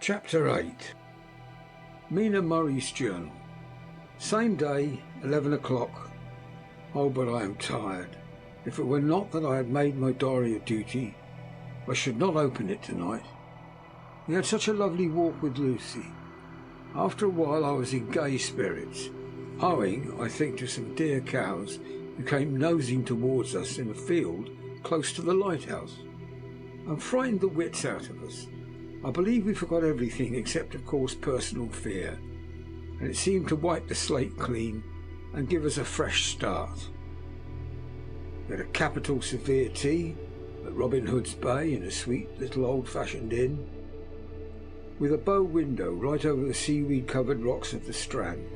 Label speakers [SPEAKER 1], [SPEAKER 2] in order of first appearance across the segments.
[SPEAKER 1] Chapter 8. Mina Murray's Journal. Same day, 11 o'clock. Oh, but I am tired. If it were not that I had made my diary a duty, I should not open it tonight. We had such a lovely walk with Lucy. After a while I was in gay spirits, owing, I think, to some dear cows who came nosing towards us in a field close to the lighthouse, and frightened the wits out of us. I believe we forgot everything except, of course, personal fear, and it seemed to wipe the slate clean and give us a fresh start. We had a capital severe tea at Robin Hood's Bay in a sweet little old-fashioned inn, with a bow window right over the seaweed-covered rocks of the Strand.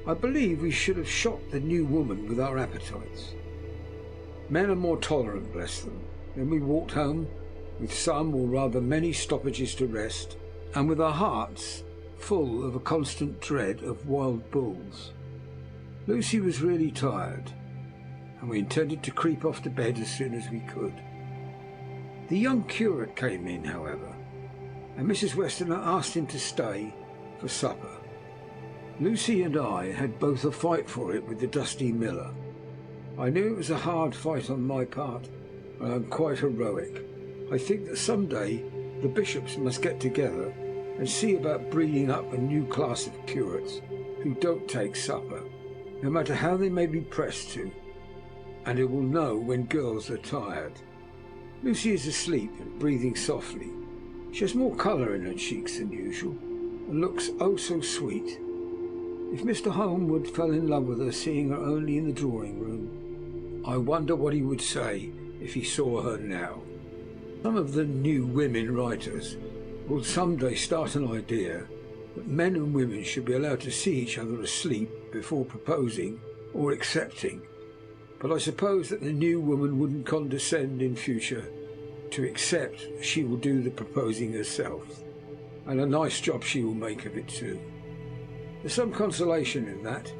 [SPEAKER 1] I believe we should have shocked the new woman with our appetites. Men are more tolerant, bless them. Then we walked home, with some or rather many stoppages to rest, and with our hearts full of a constant dread of wild bulls. Lucy was really tired, and we intended to creep off to bed as soon as we could. The young curate came in, however, and Mrs. Westerner asked him to stay for supper. Lucy and I had both a fight for it with the dusty miller. I knew it was a hard fight on my part, and I am quite heroic. I think that some day the bishops must get together and see about breeding up a new class of curates who don't take supper, no matter how they may be pressed to, and it will know when girls are tired. Lucy is asleep and breathing softly. She has more colour in her cheeks than usual, and looks oh so sweet. If Mr. Holmwood fell in love with her seeing her only in the drawing room, I wonder what he would say if he saw her now. Some of the new women writers will someday start an idea that men and women should be allowed to see each other asleep before proposing or accepting, but I suppose that the new woman wouldn't condescend in future to accept. She will do the proposing herself, and a nice job she will make of it too. There's some consolation in that.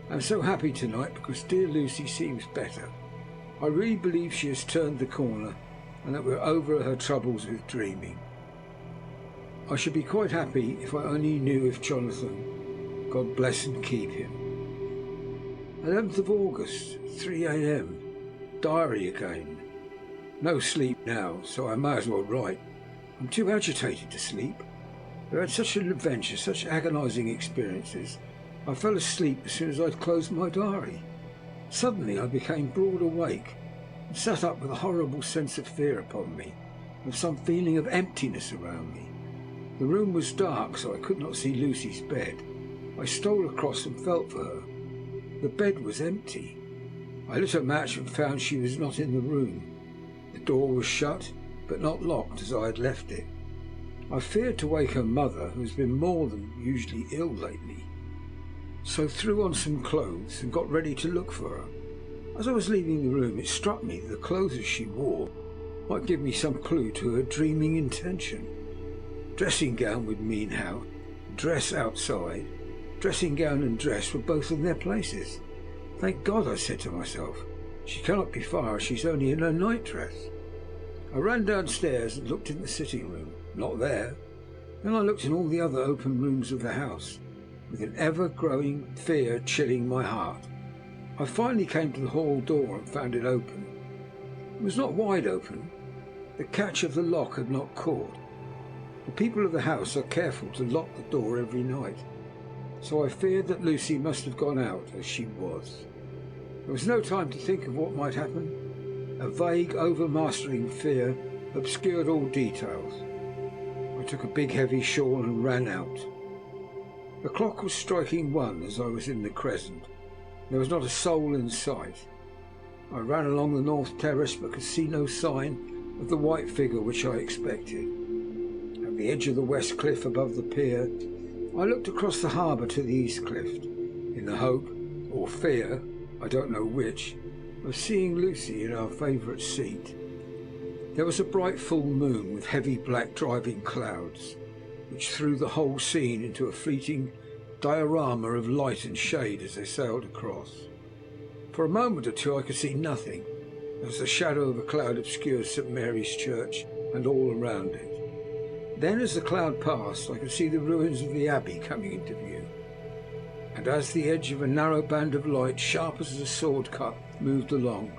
[SPEAKER 1] I'm so happy tonight because dear Lucy seems better. I really believe she has turned the corner and that we're over her troubles with dreaming. I should be quite happy if I only knew if Jonathan, God bless and keep him. 11th of August, 3 a.m. Diary again. No sleep now, so I may as well write. I'm too agitated to sleep. We had such an adventure, such agonising experiences. I fell asleep as soon as I'd closed my diary. Suddenly I became broad awake and sat up with a horrible sense of fear upon me, and some feeling of emptiness around me. The room was dark, so I could not see Lucy's bed. I stole across and felt for her. The bed was empty. I lit a match and found she was not in the room. The door was shut, but not locked as I had left it. I feared to wake her mother, who has been more than usually ill lately, so threw on some clothes and got ready to look for her. As I was leaving the room, it struck me that the clothes she wore might give me some clue to her dreaming intention. Dressing gown would mean how, dress outside. Dressing gown and dress were both in their places. Thank God, I said to myself. She cannot be far, she's only in her nightdress. I ran downstairs and looked in the sitting room. Not there. Then I looked in all the other open rooms of the house, with an ever-growing fear chilling my heart. I finally came to the hall door and found it open. It was not wide open. The catch of the lock had not caught. The people of the house are careful to lock the door every night, so I feared that Lucy must have gone out as she was. There was no time to think of what might happen. A vague, overmastering fear obscured all details. I took a big heavy shawl and ran out. The clock was striking 1 as I was in the Crescent. There was not a soul in sight. I ran along the north terrace but could see no sign of the white figure which I expected. At the edge of the west cliff above the pier, I looked across the harbour to the east cliff, in the hope, or fear, I don't know which, of seeing Lucy in our favourite seat. There was a bright full moon with heavy black driving clouds, which threw the whole scene into a fleeting diorama of light and shade as they sailed across. For a moment or two I could see nothing, as the shadow of a cloud obscured St. Mary's Church and all around it. Then, as the cloud passed, I could see the ruins of the abbey coming into view, and as the edge of a narrow band of light, sharp as a sword cut, moved along,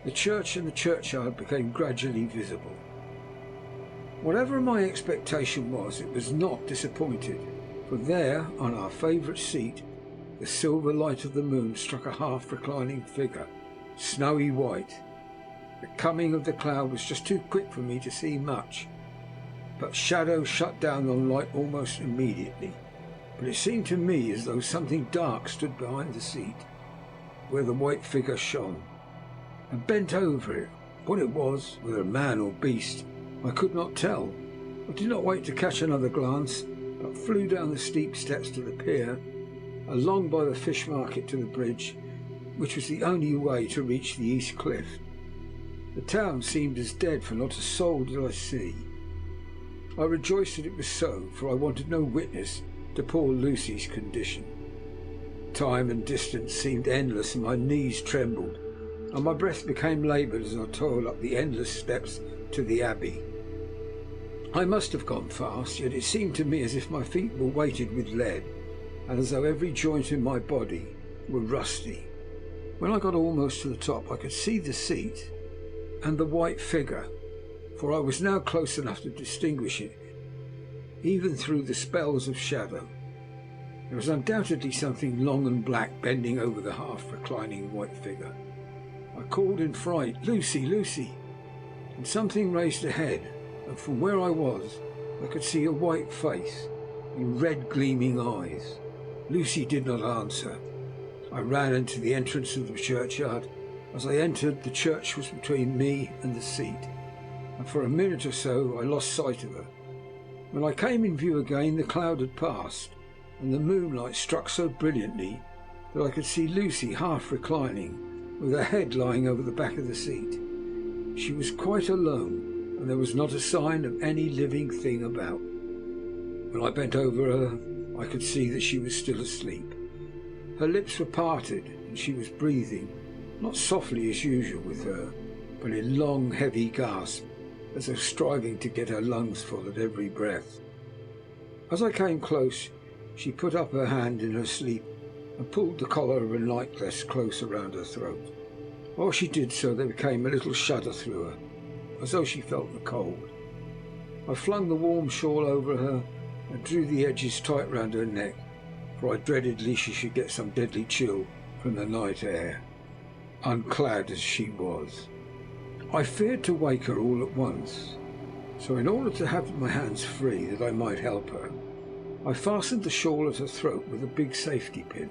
[SPEAKER 1] the church and the churchyard became gradually visible. Whatever my expectation was, it was not disappointed, for there, on our favourite seat, the silver light of the moon struck a half-reclining figure, snowy white. The coming of the cloud was just too quick for me to see much, but shadow shut down on light almost immediately. But it seemed to me as though something dark stood behind the seat, where the white figure shone. I bent over it. What it was, whether man or beast, I could not tell. I did not wait to catch another glance, but flew down the steep steps to the pier, along by the fish market to the bridge, which was the only way to reach the east cliff. The town seemed as dead, for not a soul did I see. I rejoiced that it was so, for I wanted no witness to poor Lucy's condition. Time and distance seemed endless, and my knees trembled, and my breath became laboured as I toiled up the endless steps to the abbey. I must have gone fast, yet it seemed to me as if my feet were weighted with lead, and as though every joint in my body were rusty. When I got almost to the top, I could see the seat and the white figure, for I was now close enough to distinguish it, even through the spells of shadow. There was undoubtedly something long and black bending over the half-reclining white figure. I called in fright, "Lucy, Lucy!" and something raised a head, and from where I was, I could see a white face and red gleaming eyes. Lucy did not answer. I ran into the entrance of the churchyard. As I entered, the church was between me and the seat, and for a minute or so I lost sight of her. When I came in view again, the cloud had passed, and the moonlight struck so brilliantly that I could see Lucy half reclining, with her head lying over the back of the seat. She was quite alone, and there was not a sign of any living thing about. When I bent over her, I could see that she was still asleep. Her lips were parted, and she was breathing, not softly as usual with her, but in long, heavy gasps, as though striving to get her lungs full at every breath. As I came close, she put up her hand in her sleep and pulled the collar of her nightdress close around her throat. While she did so, there came a little shudder through her, as though she felt the cold. I flung the warm shawl over her and drew the edges tight round her neck, for I dreaded lest she should get some deadly chill from the night air, unclad as she was. I feared to wake her all at once, so in order to have my hands free that I might help her, I fastened the shawl at her throat with a big safety pin.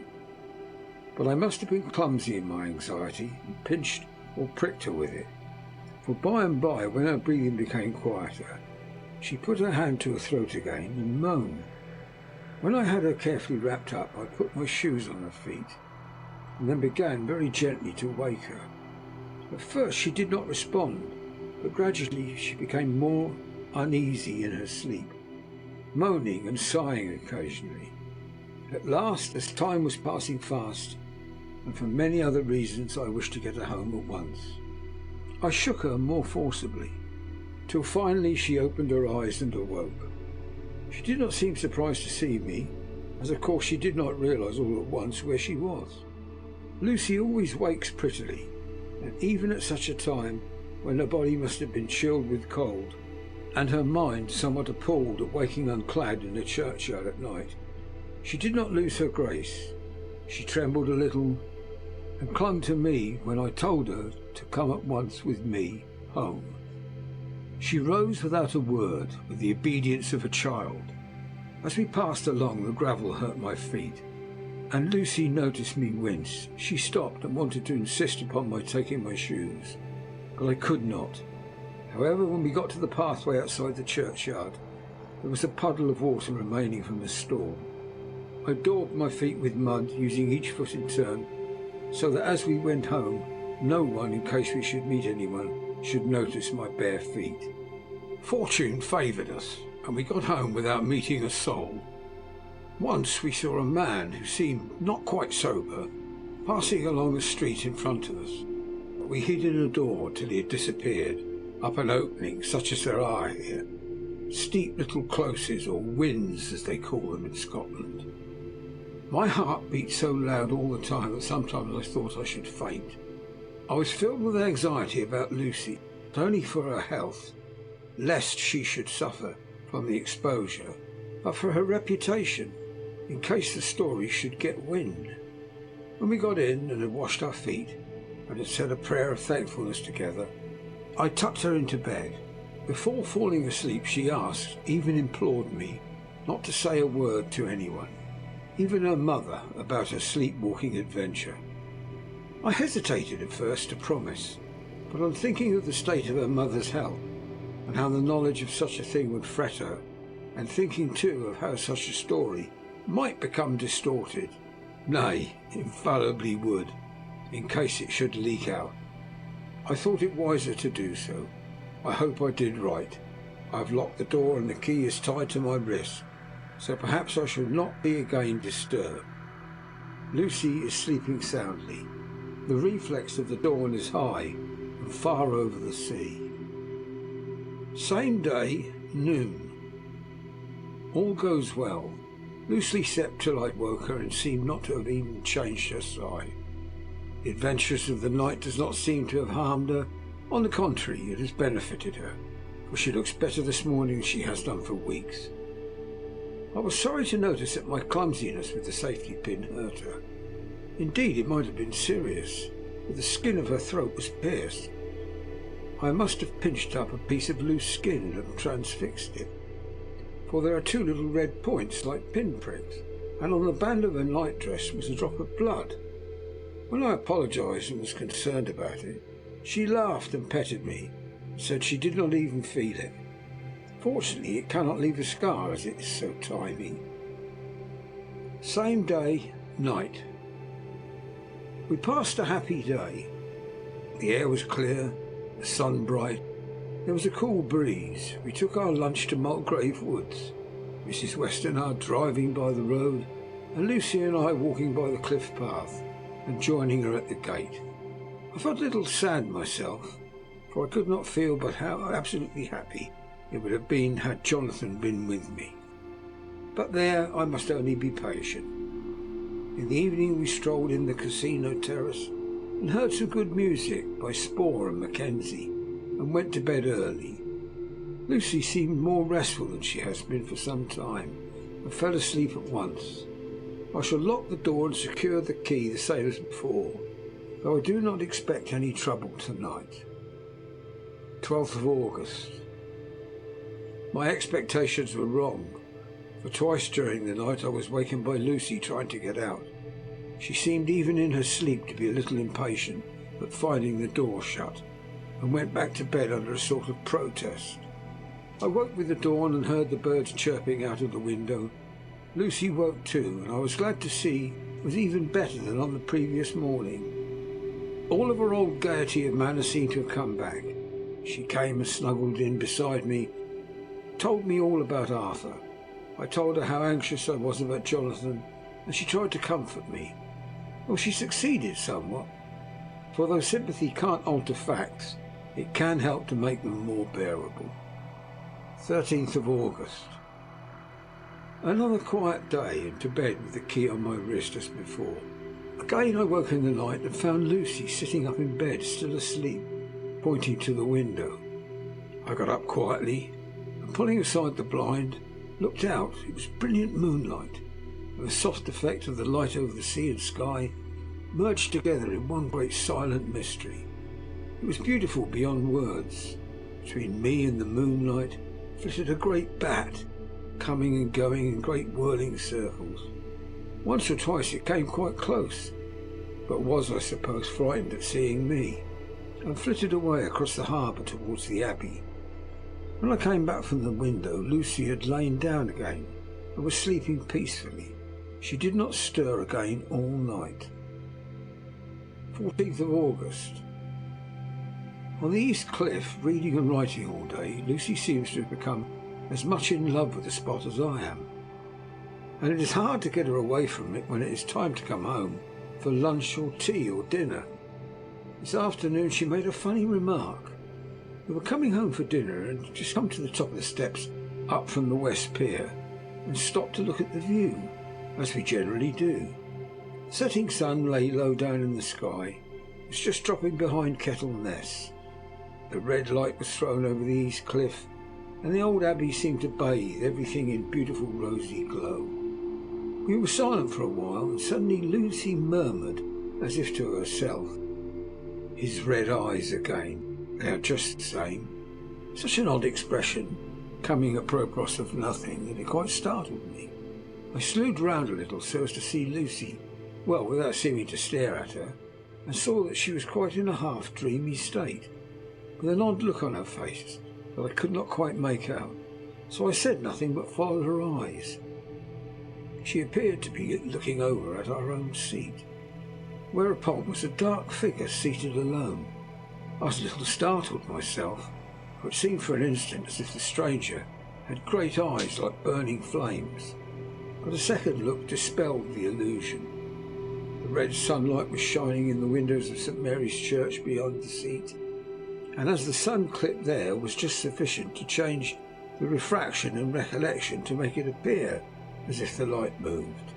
[SPEAKER 1] But I must have been clumsy in my anxiety, and pinched or pricked her with it, for by and by, when her breathing became quieter, she put her hand to her throat again and moaned. When I had her carefully wrapped up, I put my shoes on her feet, and then began very gently to wake her. At first she did not respond, but gradually she became more uneasy in her sleep, moaning and sighing occasionally. At last, as time was passing fast, and for many other reasons, I wished to get her home at once. I shook her more forcibly, till finally she opened her eyes and awoke. She did not seem surprised to see me, as of course she did not realise all at once where she was. Lucy always wakes prettily, and even at such a time, when her body must have been chilled with cold, and her mind somewhat appalled at waking unclad in the churchyard at night, she did not lose her grace. She trembled a little, and clung to me when I told her to come at once with me home. She rose without a word, with the obedience of a child. As we passed along, the gravel hurt my feet, and Lucy noticed me wince. She stopped and wanted to insist upon my taking my shoes, but I could not. However, when we got to the pathway outside the churchyard, there was a puddle of water remaining from the storm. I daubed my feet with mud, using each foot in turn, so that as we went home, no one, in case we should meet anyone, should notice my bare feet. Fortune favoured us, and we got home without meeting a soul. Once we saw a man who seemed not quite sober passing along the street in front of us, but we heeded a door till he had disappeared up an opening such as there are here. steep little closes, or whins as they call them in Scotland. My heart beat so loud all the time that sometimes I thought I should faint. I was filled with anxiety about Lucy, not only for her health, lest she should suffer from the exposure, but for her reputation, in case the story should get wind. When we got in and had washed our feet and had said a prayer of thankfulness together, I tucked her into bed. Before falling asleep, she asked, even implored me, not to say a word to anyone, even her mother, about her sleepwalking adventure. I hesitated at first to promise, but on thinking of the state of her mother's health, and how the knowledge of such a thing would fret her, and thinking too of how such a story might become distorted, nay, infallibly would, in case it should leak out, I thought it wiser to do so. I hope I did right. I have locked the door and the key is tied to my wrist, so perhaps I shall not be again disturbed. Lucy is sleeping soundly. The reflex of the dawn is high and far over the sea. Same day, noon. All goes well. Lucy slept till I woke her and seemed not to have even changed her side. The adventures of the night does not seem to have harmed her. On the contrary, it has benefited her, for she looks better this morning than she has done for weeks. I was sorry to notice that my clumsiness with the safety pin hurt her. Indeed, it might have been serious, for the skin of her throat was pierced. I must have pinched up a piece of loose skin and transfixed it, for there are two little red points like pinpricks, and on the band of her nightdress was a drop of blood. When I apologised and was concerned about it, she laughed and petted me, and said she did not even feel it. Fortunately, it cannot leave a scar, as it is so tiny. Same day, night. We passed a happy day. The air was clear, the sun bright. There was a cool breeze. We took our lunch to Mulgrave Woods, Mrs. Westernard driving by the road, and Lucy and I walking by the cliff path and joining her at the gate. I felt a little sad myself, for I could not feel but how absolutely happy it would have been had Jonathan been with me. But there I must only be patient. In the evening we strolled in the casino terrace and heard some good music by Spohr and Mackenzie, and went to bed early. Lucy seemed more restful than she has been for some time, and fell asleep at once. I shall lock the door and secure the key the same as before, though I do not expect any trouble tonight. 12th of August. My expectations were wrong, for twice during the night I was wakened by Lucy trying to get out. She seemed even in her sleep to be a little impatient at finding the door shut, and went back to bed under a sort of protest. I woke with the dawn and heard the birds chirping out of the window. Lucy woke too, and I was glad to see was even better than on the previous morning. All of her old gaiety of manner seemed to have come back. She came and snuggled in beside me, told me all about Arthur. I told her how anxious I was about Jonathan, and she tried to comfort me. Well, she succeeded somewhat, for though sympathy can't alter facts, it can help to make them more bearable. 13th of August. Another quiet day, and to bed with the key on my wrist as before. Again I woke in the night and found Lucy sitting up in bed, still asleep, pointing to the window. I got up quietly and, pulling aside the blind, looked out. It was brilliant moonlight, and the soft effect of the light over the sea and sky merged together in one great silent mystery. It was beautiful beyond words. Between me and the moonlight flitted a great bat, coming and going in great whirling circles. Once or twice it came quite close, but was, I suppose, frightened at seeing me, and flitted away across the harbour towards the Abbey. When I came back from the window, Lucy had lain down again and was sleeping peacefully. She did not stir again all night. 14th of August. On the East Cliff, reading and writing all day, Lucy seems to have become as much in love with the spot as I am, and it is hard to get her away from it when it is time to come home for lunch or tea or dinner. This afternoon she made a funny remark. We were coming home for dinner and just come to the top of the steps up from the West Pier and stopped to look at the view, as we generally do. The setting sun lay low down in the sky. It was just dropping behind Kettleness. The red light was thrown over the east cliff, and the old abbey seemed to bathe everything in beautiful rosy glow. We were silent for a while, and suddenly Lucy murmured, as if to herself, "His red eyes again. They are just the same." Such an odd expression, coming apropos of nothing, that it quite startled me. I slewed round a little so as to see Lucy, well, without seeming to stare at her, and saw that she was quite in a half-dreamy state, with an odd look on her face that I could not quite make out, so I said nothing but followed her eyes. She appeared to be looking over at our own seat, whereupon was a dark figure seated alone. I was a little startled myself, for it seemed for an instant as if the stranger had great eyes like burning flames, but a second look dispelled the illusion. The red sunlight was shining in the windows of St. Mary's Church beyond the seat, and as the sun clipped there was just sufficient to change the refraction and recollection to make it appear as if the light moved.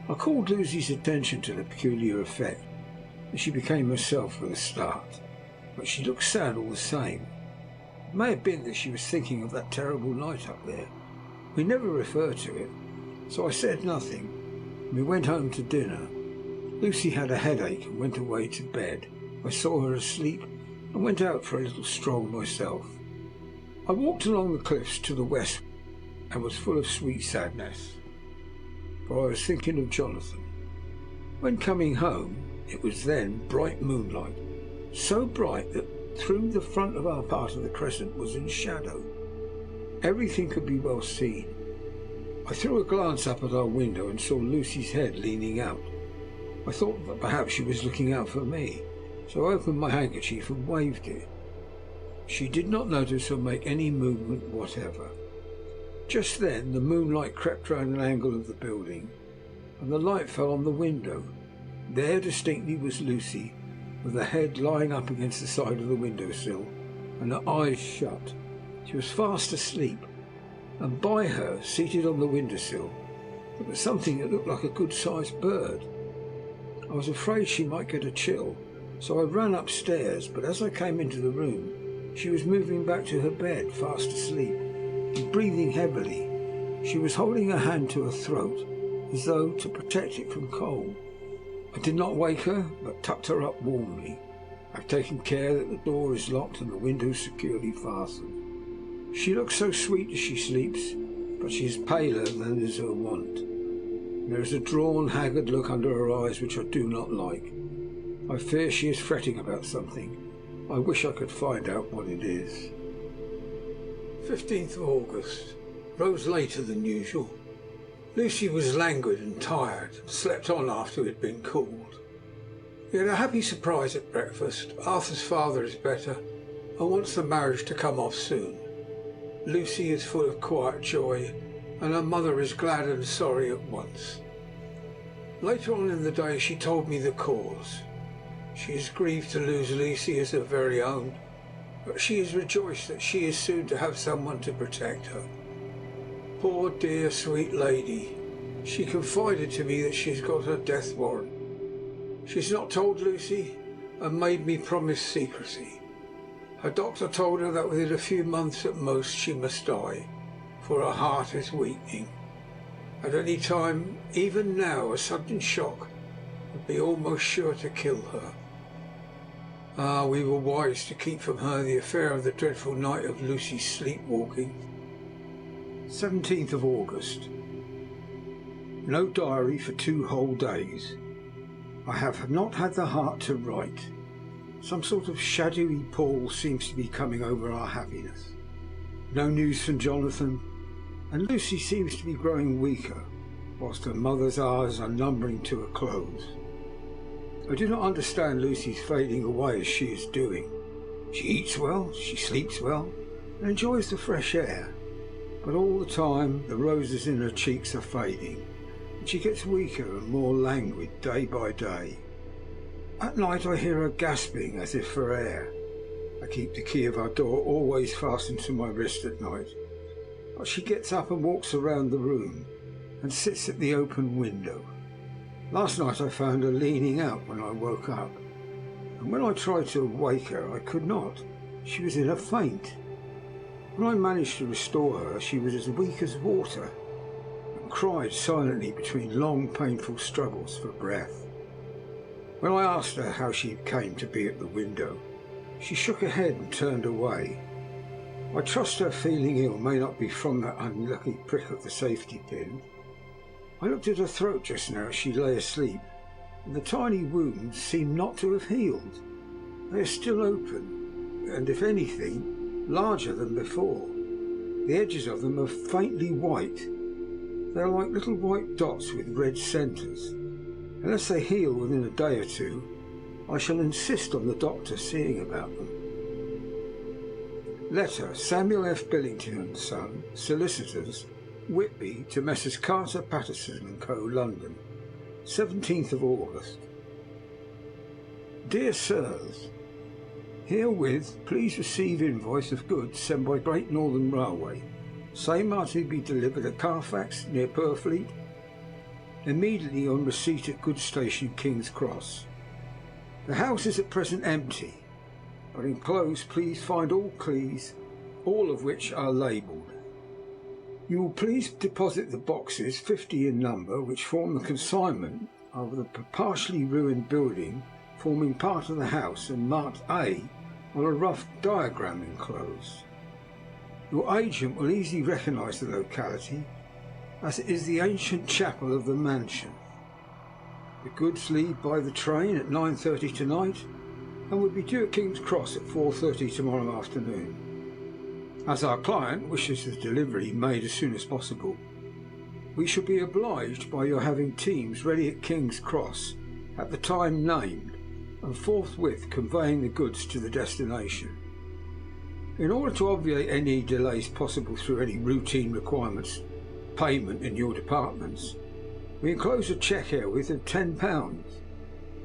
[SPEAKER 1] I called Lucy's attention to the peculiar effect, and she became herself with a start, but she looked sad all the same. It may have been that she was thinking of that terrible night up there. We never referred to it, so I said nothing. We went home to dinner. Lucy had a headache and went away to bed. I saw her asleep and went out for a little stroll myself. I walked along the cliffs to the west and was full of sweet sadness, for I was thinking of Jonathan. When coming home, it was then bright moonlight, so bright that through the front of our part of the crescent was in shadow. Everything could be well seen. I threw a glance up at our window and saw Lucy's head leaning out. I thought that perhaps she was looking out for me, so I opened my handkerchief and waved it. She did not notice or make any movement whatever. Just then the moonlight crept round an angle of the building, and the light fell on the window. There distinctly was Lucy, with her head lying up against the side of the windowsill, and her eyes shut. She was fast asleep, and by her, seated on the windowsill, there was something that looked like a good-sized bird. I was afraid she might get a chill, so I ran upstairs, but as I came into the room, she was moving back to her bed, fast asleep, and breathing heavily. She was holding her hand to her throat, as though to protect it from cold. I did not wake her, but tucked her up warmly. I have taken care that the door is locked and the window securely fastened. She looks so sweet as she sleeps, but she is paler than is her wont. There is a drawn, haggard look under her eyes which I do not like. I fear she is fretting about something. I wish I could find out what it is. 15th of August. Rose later than usual. Lucy was languid and tired, and slept on after we had been called. We had a happy surprise at breakfast. Arthur's father is better and wants the marriage to come off soon. Lucy is full of quiet joy, and her mother is glad and sorry at once. Later on in the day she told me the cause. She is grieved to lose Lucy as her very own, but she is rejoiced that she is soon to have someone to protect her. Poor dear sweet lady, she confided to me that she's got her death warrant. She's not told Lucy and made me promise secrecy. Her doctor told her that within a few months at most she must die, for her heart is weakening. At any time, even now, a sudden shock would be almost sure to kill her. Ah, we were wise to keep from her the affair of the dreadful night of Lucy's sleepwalking. 17th of August. No diary for 2 whole days. I have not had the heart to write. Some sort of shadowy pall seems to be coming over our happiness. No news from Jonathan, and Lucy seems to be growing weaker, whilst her mother's hours are numbering to a close. I do not understand Lucy's fading away as she is doing. She eats well, she sleeps well, and enjoys the fresh air, but all the time the roses in her cheeks are fading, and she gets weaker and more languid day by day. At night I hear her gasping as if for air. I keep the key of our door always fastened to my wrist at night. but she gets up and walks around the room and sits at the open window. Last night I found her leaning out when I woke up, and when I tried to wake her I could not. She was in a faint. When I managed to restore her, she was as weak as water and cried silently between long, painful struggles for breath. When I asked her how she came to be at the window, she shook her head and turned away. I trust her feeling ill may not be from that unlucky prick of the safety pin. I looked at her throat just now as she lay asleep, and the tiny wounds seem not to have healed. They are still open, and if anything, larger than before. The edges of them are faintly white. They are like little white dots with red centres. Unless they heal within a day or two, I shall insist on the doctor seeing about them. Letter, Samuel F. Billington and Son, Solicitors, Whitby, to Messrs. Carter, Patterson and Co., London, 17th of August. Dear Sirs, herewith please receive invoice of goods sent by Great Northern Railway. Same are to be delivered at Carfax, near Purfleet, immediately on receipt at Goods Station, King's Cross. The house is at present empty, but enclosed please find all keys, all of which are labelled. You will please deposit the boxes, 50 in number, which form the consignment of the partially ruined building forming part of the house and marked A on a rough diagram enclosed. Your agent will easily recognise the locality, as it is the ancient chapel of the mansion. The goods leave by the train at 9:30 tonight and will be due at King's Cross at 4:30 tomorrow afternoon. As our client wishes the delivery made as soon as possible, we shall be obliged by your having teams ready at King's Cross at the time named and forthwith conveying the goods to the destination. In order to obviate any delays possible through any routine requirements payment in your departments, we enclose a cheque herewith of £10,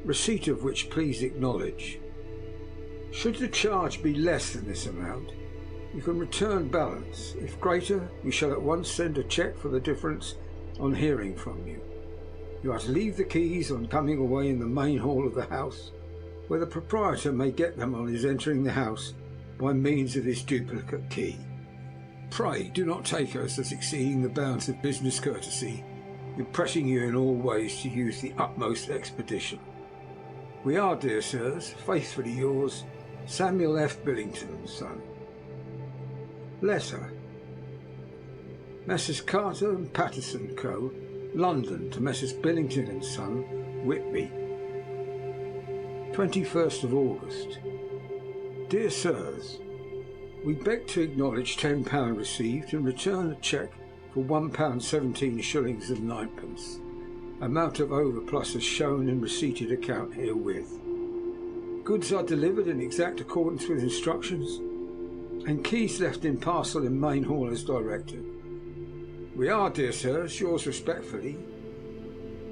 [SPEAKER 1] receipt of which please acknowledge. Should the charge be less than this amount, you can return balance. If greater, we shall at once send a cheque for the difference on hearing from you. You are to leave the keys on coming away in the main hall of the house, where the proprietor may get them on his entering the house by means of his duplicate key. Pray do not take us as exceeding the bounds of business courtesy in pressing you in all ways to use the utmost expedition. We are, dear sirs, faithfully yours, Samuel F. Billington and Son. Letter, Messrs. Carter and Patterson Co., London, to Messrs. Billington and Son, Whitby, 21st of August. Dear Sirs, we beg to acknowledge £10 received and return a cheque for £1.17 shillings and ninepence, amount of overplus as shown in receipted account herewith. Goods are delivered in exact accordance with instructions, and keys left in parcel in main hall as directed. We are, dear sirs, yours respectfully,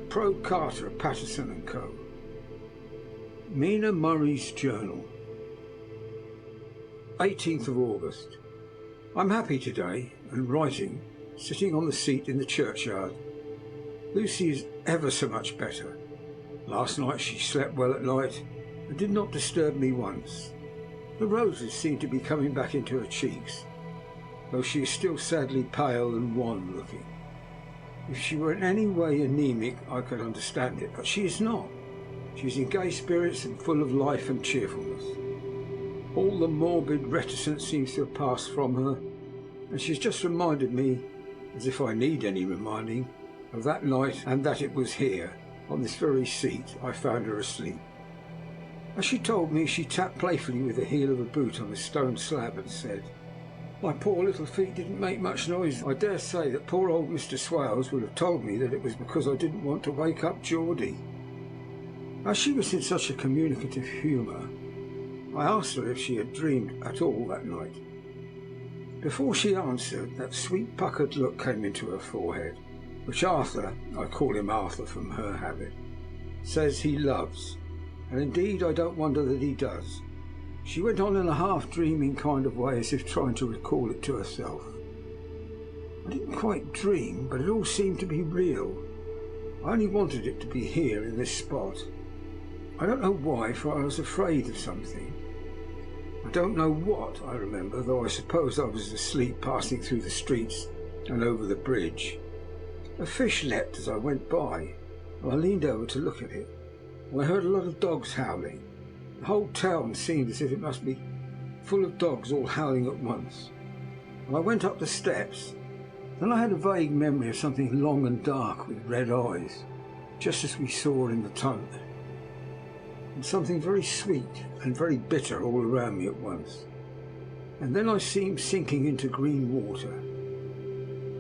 [SPEAKER 1] Pro Carter, Patterson and Co. Mina Murray's Journal, 18th of August. I'm happy today, and writing, sitting on the seat in the churchyard. Lucy is ever so much better. Last night she slept well at night, and did not disturb me once. The roses seem to be coming back into her cheeks, though she is still sadly pale and wan looking. If she were in any way anemic, I could understand it, but she is not. She is in gay spirits and full of life and cheerfulness. All the morbid reticence seems to have passed from her, and she has just reminded me, as if I need any reminding, of that night, and that it was here, on this very seat, I found her asleep. As she told me, she tapped playfully with the heel of a boot on the stone slab and said, "My poor little feet didn't make much noise. I dare say that poor old Mr. Swales would have told me that it was because I didn't want to wake up Geordie." As she was in such a communicative humour, I asked her if she had dreamed at all that night. Before she answered, that sweet puckered look came into her forehead, which Arthur, I call him Arthur from her habit, says he loves, and indeed I don't wonder that he does. She went on in a half-dreaming kind of way, as if trying to recall it to herself. I didn't quite dream, but it all seemed to be real. I only wanted it to be here in this spot. I don't know why, for I was afraid of something. I don't know what, I remember, though I suppose I was asleep passing through the streets and over the bridge. A fish leapt as I went by, and I leaned over to look at it, and I heard a lot of dogs howling. The whole town seemed as if it must be full of dogs all howling at once. And I went up the steps. Then I had a vague memory of something long and dark with red eyes, just as we saw in the tunnel, and something very sweet and very bitter all around me at once. And then I seemed sinking into green water,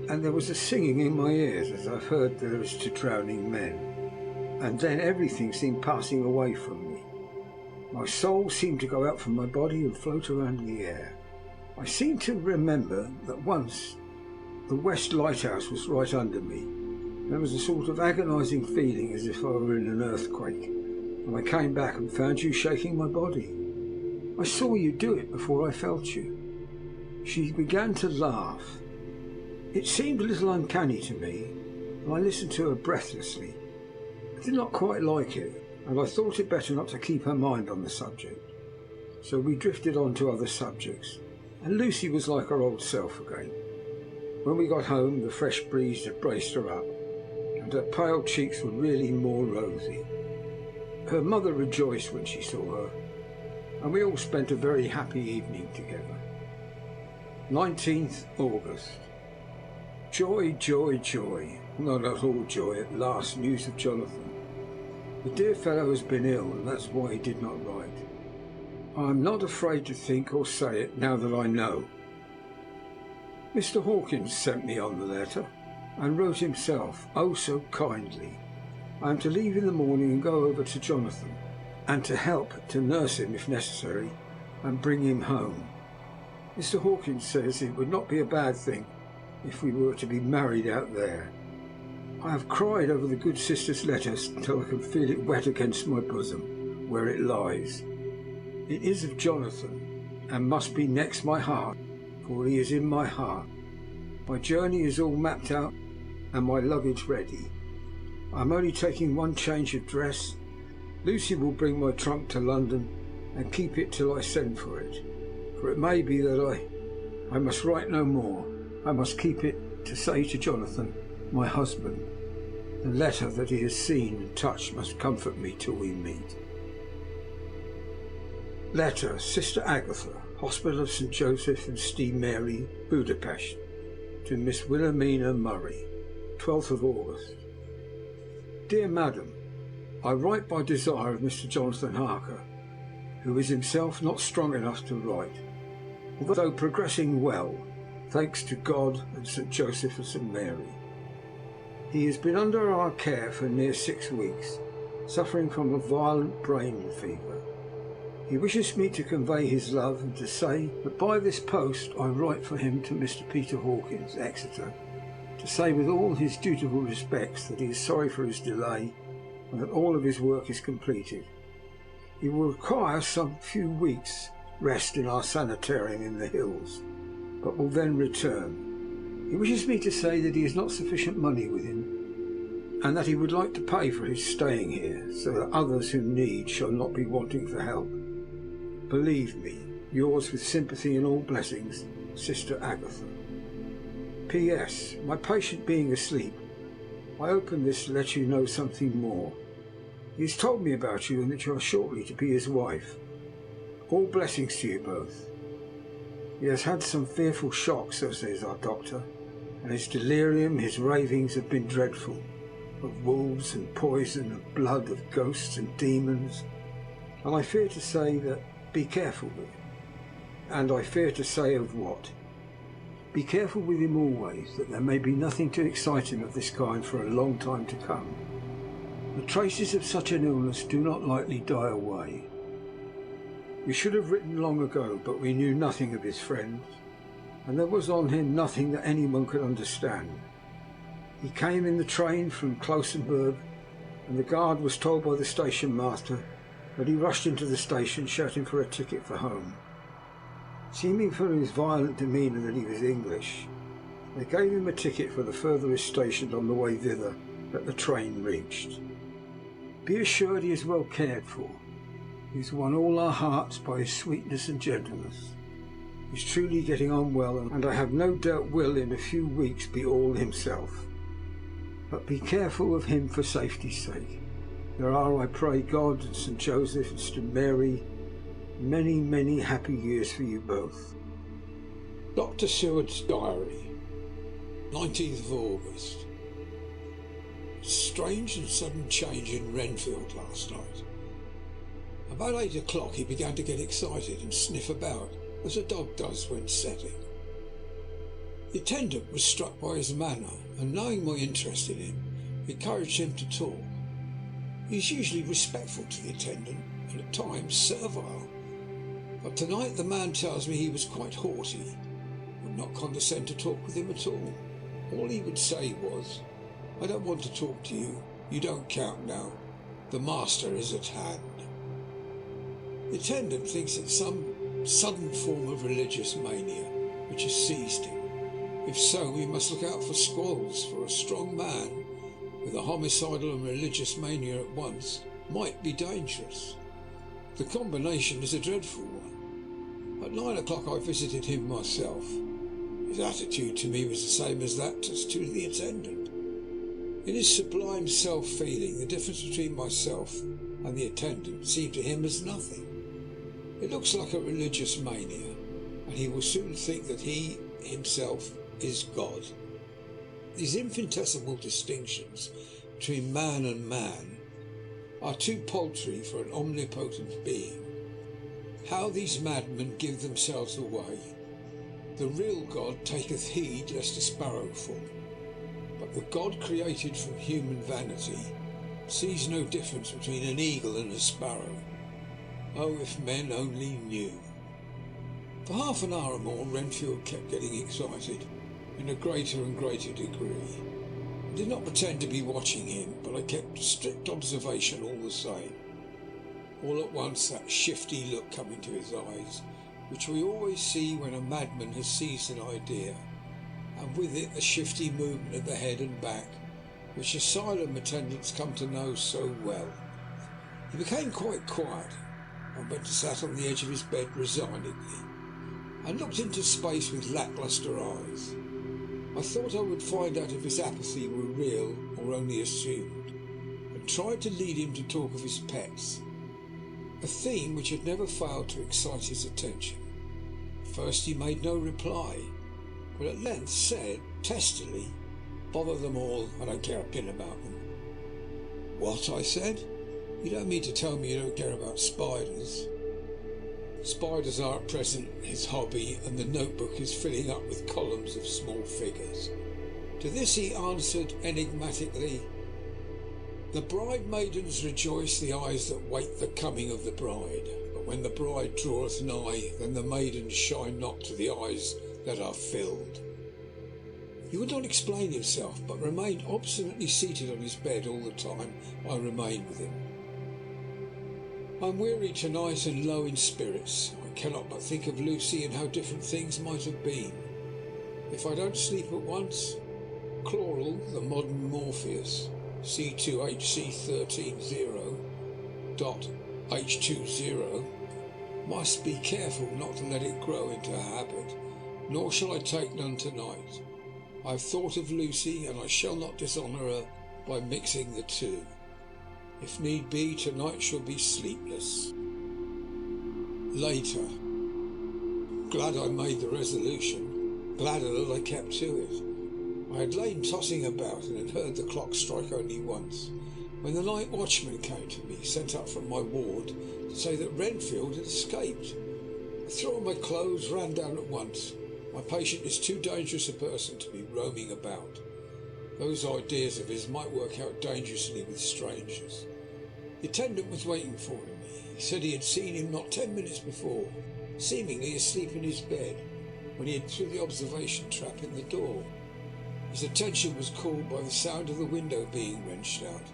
[SPEAKER 1] and there was a singing in my ears as I've heard there is to drowning men. And then everything seemed passing away from me. My soul seemed to go out from my body and float around in the air. I seem to remember that once the West Lighthouse was right under me. There was a sort of agonising feeling as if I were in an earthquake, and I came back and found you shaking my body. I saw you do it before I felt you. She began to laugh. It seemed a little uncanny to me, and I listened to her breathlessly. I did not quite like it, and I thought it better not to keep her mind on the subject. So we drifted on to other subjects, and Lucy was like her old self again. When we got home, the fresh breeze had braced her up, and her pale cheeks were really more rosy. Her mother rejoiced when she saw her, and we all spent a very happy evening together. 19th August. Joy, joy, joy. Not at all joy at last news of Jonathan. The dear fellow has been ill, and that's why he did not write. I am not afraid to think or say it now that I know. Mr. Hawkins sent me on the letter, and wrote himself, oh so kindly. I am to leave in the morning and go over to Jonathan, and to help to nurse him if necessary, and bring him home. Mr. Hawkins says it would not be a bad thing if we were to be married out there. I have cried over the good sister's letters until I can feel it wet against my bosom, where it lies. It is of Jonathan, and must be next my heart, for he is in my heart. My journey is all mapped out, and my luggage ready. I am only taking one change of dress. Lucy will bring my trunk to London, and keep it till I send for it. For it may be that I must write no more. I must keep it to say to Jonathan, my husband. The letter that he has seen and touched must comfort me till we meet. Letter, Sister Agatha, Hospital of St. Joseph and St. Mary, Budapest, to Miss Wilhelmina Murray, 12th of August. Dear Madam, I write by desire of Mr. Jonathan Harker, who is himself not strong enough to write, although progressing well, thanks to God and St. Joseph and St. Mary. He has been under our care for near 6 weeks, suffering from a violent brain fever. He wishes me to convey his love and to say that by this post I write for him to Mr. Peter Hawkins, Exeter, to say with all his dutiful respects that he is sorry for his delay and that all of his work is completed. He will require some few weeks' rest in our sanitarium in the hills, but will then return. He wishes me to say that he has not sufficient money with him, and that he would like to pay for his staying here, so that others who need shall not be wanting for help. Believe me, yours with sympathy and all blessings, Sister Agatha. P.S. My patient being asleep, I open this to let you know something more. He has told me about you and that you are shortly to be his wife. All blessings to you both. He has had some fearful shocks, so says our doctor, and his delirium, his ravings have been dreadful, of wolves and poison, of blood, of ghosts and demons, and I fear to say that be careful with him. And I fear to say of what. Be careful with him always, that there may be nothing to excite him of this kind for a long time to come. The traces of such an illness do not lightly die away. We should have written long ago, but we knew nothing of his friends, and there was on him nothing that anyone could understand. He came in the train from Klausenburg, and the guard was told by the station master that he rushed into the station shouting for a ticket for home. Seeming from his violent demeanour that he was English, They gave him a ticket for the furthest station on the way thither that the train reached. Be assured he is well cared for. He has won all our hearts by his sweetness and gentleness. He is truly getting on well, and I have no doubt will in a few weeks be all himself. But be careful of him for safety's sake. There are, I pray God and St. Joseph and St. Mary, many, many happy years for you both.
[SPEAKER 2] Dr. Seward's Diary, 19th of August. Strange and sudden change in Renfield last night. About 8 o'clock he began to get excited and sniff about, as a dog does when setting. The attendant was struck by his manner, and knowing my interest in him, encouraged him to talk. He is usually respectful to the attendant, and at times servile, but tonight the man tells me he was quite haughty, would not condescend to talk with him at all. All he would say was, "I don't want to talk to you. You don't count now. The master is at hand." The attendant thinks it's some sudden form of religious mania which has seized him. If so, we must look out for squalls, for a strong man with a homicidal and religious mania at once might be dangerous. The combination is a dreadful one. At 9 o'clock I visited him myself. His attitude to me was the same as that to the attendant. In his sublime self-feeling, the difference between myself and the attendant seemed to him as nothing. It looks like a religious mania, and he will soon think that he himself is God. These infinitesimal distinctions between man and man are too paltry for an omnipotent being. How these madmen give themselves away! The real God taketh heed lest a sparrow fall, but the God created from human vanity sees no difference between an eagle and a sparrow. Oh, if men only knew! For half an hour or more, Renfield kept getting excited in a greater and greater degree. I did not pretend to be watching him, but I kept strict observation all the same. All at once that shifty look come into his eyes, which we always see when a madman has seized an idea, and with it the shifty movement of the head and back, which asylum attendants come to know so well. He became quite quiet, and went to sat on the edge of his bed resignedly, and looked into space with lacklustre eyes. I thought I would find out if his apathy were real or only assumed, and tried to lead him to talk of his pets, a theme which had never failed to excite his attention. At first he made no reply, but at length said testily, "Bother them all, I don't care a pin about them." "What?" I said. "You don't mean to tell me you don't care about spiders?" Spiders are at present his hobby, and the notebook is filling up with columns of small figures. To this he answered enigmatically, "The bride maidens rejoice the eyes that wait the coming of the bride, but when the bride draweth nigh, then the maidens shine not to the eyes that are filled." He would not explain himself, but remained obstinately seated on his bed all the time I remained with him. I am weary tonight and low in spirits. I cannot but think of Lucy and how different things might have been. If I don't sleep at once, chloral, the modern Morpheus, C2HC130.H20, must be careful not to let it grow into a habit, nor shall I take none tonight. I have thought of Lucy, and I shall not dishonour her by mixing the two. If need be, tonight shall be sleepless. Later. Glad I made the resolution, gladder that I kept to it. I had lain tossing about and had heard the clock strike only once, when the night watchman came to me, sent up from my ward, to say that Renfield had escaped. I threw on my clothes, ran down at once. My patient is too dangerous a person to be roaming about. Those ideas of his might work out dangerously with strangers. The attendant was waiting for him. He said he had seen him not 10 minutes before, seemingly asleep in his bed, when he had threw the observation trap in the door. His attention was called by the sound of the window being wrenched out.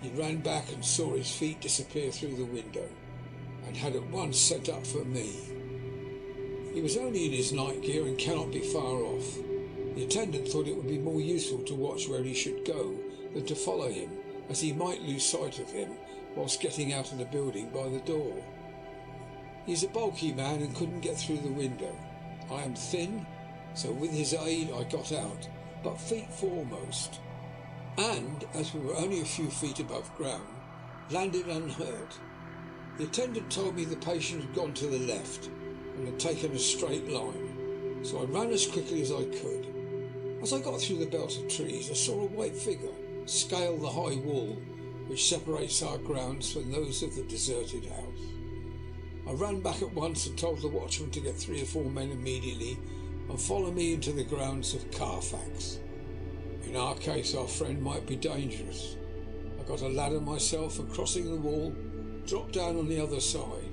[SPEAKER 2] He ran back and saw his feet disappear through the window, and had at once sent up for me. He was only in his night gear and cannot be far off. The attendant thought it would be more useful to watch where he should go than to follow him, as he might lose sight of him whilst getting out of the building by the door. He's a bulky man and couldn't get through the window. I am thin, so with his aid I got out, but feet foremost, and, as we were only a few feet above ground, landed unhurt. The attendant told me the patient had gone to the left and had taken a straight line, so I ran as quickly as I could. As I got through the belt of trees, I saw a white figure scale the high wall which separates our grounds from those of the deserted house. I ran back at once and told the watchman to get 3 or 4 men immediately and follow me into the grounds of Carfax. In our case, our friend might be dangerous. I got a ladder myself and, crossing the wall, dropped down on the other side.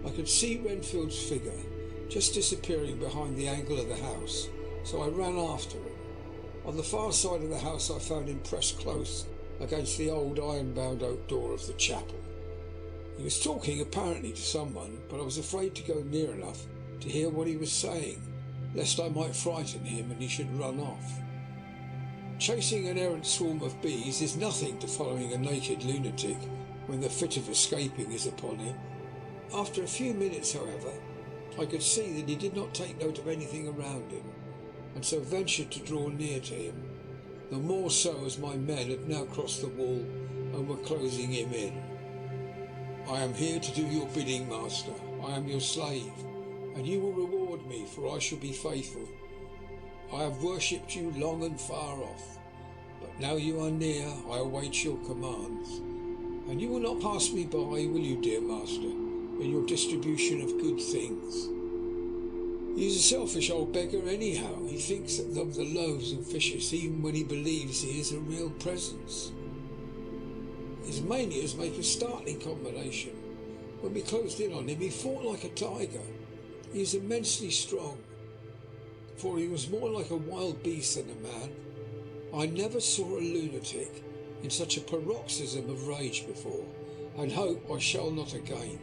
[SPEAKER 2] I could see Renfield's figure just disappearing behind the angle of the house, so I ran after him. On the far side of the house I found him pressed close against the old iron-bound oak door of the chapel. He was talking apparently to someone, but I was afraid to go near enough to hear what he was saying, lest I might frighten him and he should run off. Chasing an errant swarm of bees is nothing to following a naked lunatic when the fit of escaping is upon him. After a few minutes, however, I could see that he did not take note of anything around him, and so ventured to draw near to him, the more so as my men had now crossed the wall and were closing him in. I am here to do your bidding, master. I am your slave, and you will reward me, for I shall be faithful. I have worshipped you long and far off, but now you are near, I await your commands. And you will not pass me by, will you, dear master, in your distribution of good things? He's a selfish old beggar anyhow. He thinks of the loaves and fishes even when he believes he is a real presence. His manias make a startling combination. When we closed in on him, he fought like a tiger. He is immensely strong, for he was more like a wild beast than a man. I never saw a lunatic in such a paroxysm of rage before, and hope I shall not again.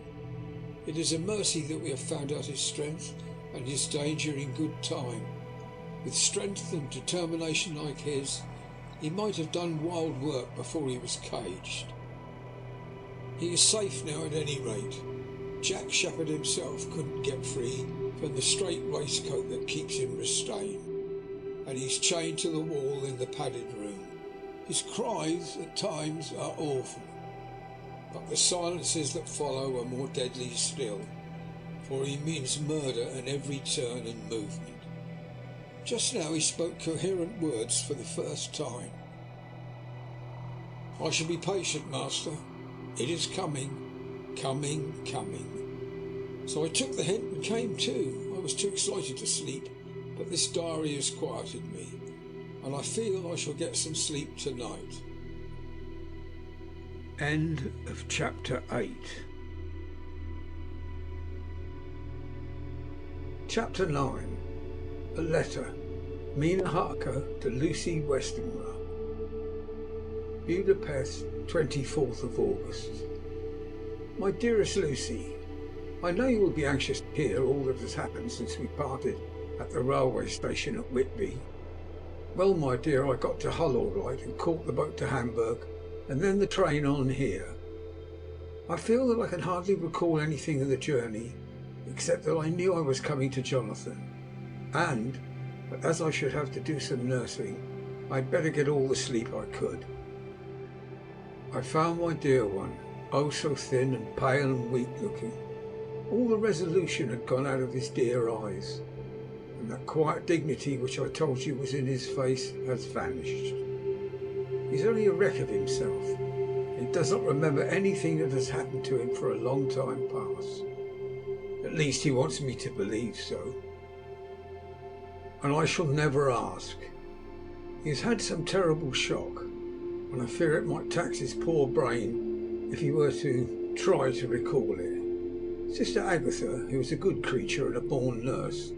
[SPEAKER 2] It is a mercy that we have found out his strength and his danger in good time. With strength and determination like his, he might have done wild work before he was caged. He is safe now at any rate. Jack Shepherd himself couldn't get free from the straight waistcoat that keeps him restrained, and he's chained to the wall in the padded room. His cries at times are awful, but the silences that follow are more deadly still, for he means murder at every turn and movement. Just now he spoke coherent words for the first time. I shall be patient, master. It is coming, coming, coming. So I took the hint and came to. I was too excited to sleep, but this diary has quieted me, and I feel I shall get some sleep tonight.
[SPEAKER 1] End of chapter 8. Chapter 9. A letter. Mina Harker to Lucy Westenra. Budapest, 24th of August. My dearest Lucy, I know you will be anxious to hear all that has happened since we parted at the railway station at Whitby. Well, my dear, I got to Hull all right and caught the boat to Hamburg and then the train on here. I feel that I can hardly recall anything of the journey except that I knew I was coming to Jonathan, and that as I should have to do some nursing, I'd better get all the sleep I could. I found my dear one, oh so thin and pale and weak looking. All the resolution had gone out of his dear eyes, and that quiet dignity which I told you was in his face has vanished. He's only a wreck of himself. He does not remember anything that has happened to him for a long time past. At least he wants me to believe so. And I shall never ask. He has had some terrible shock, and I fear it might tax his poor brain if he were to try to recall it. Sister Agatha, who is a good creature and a born nurse,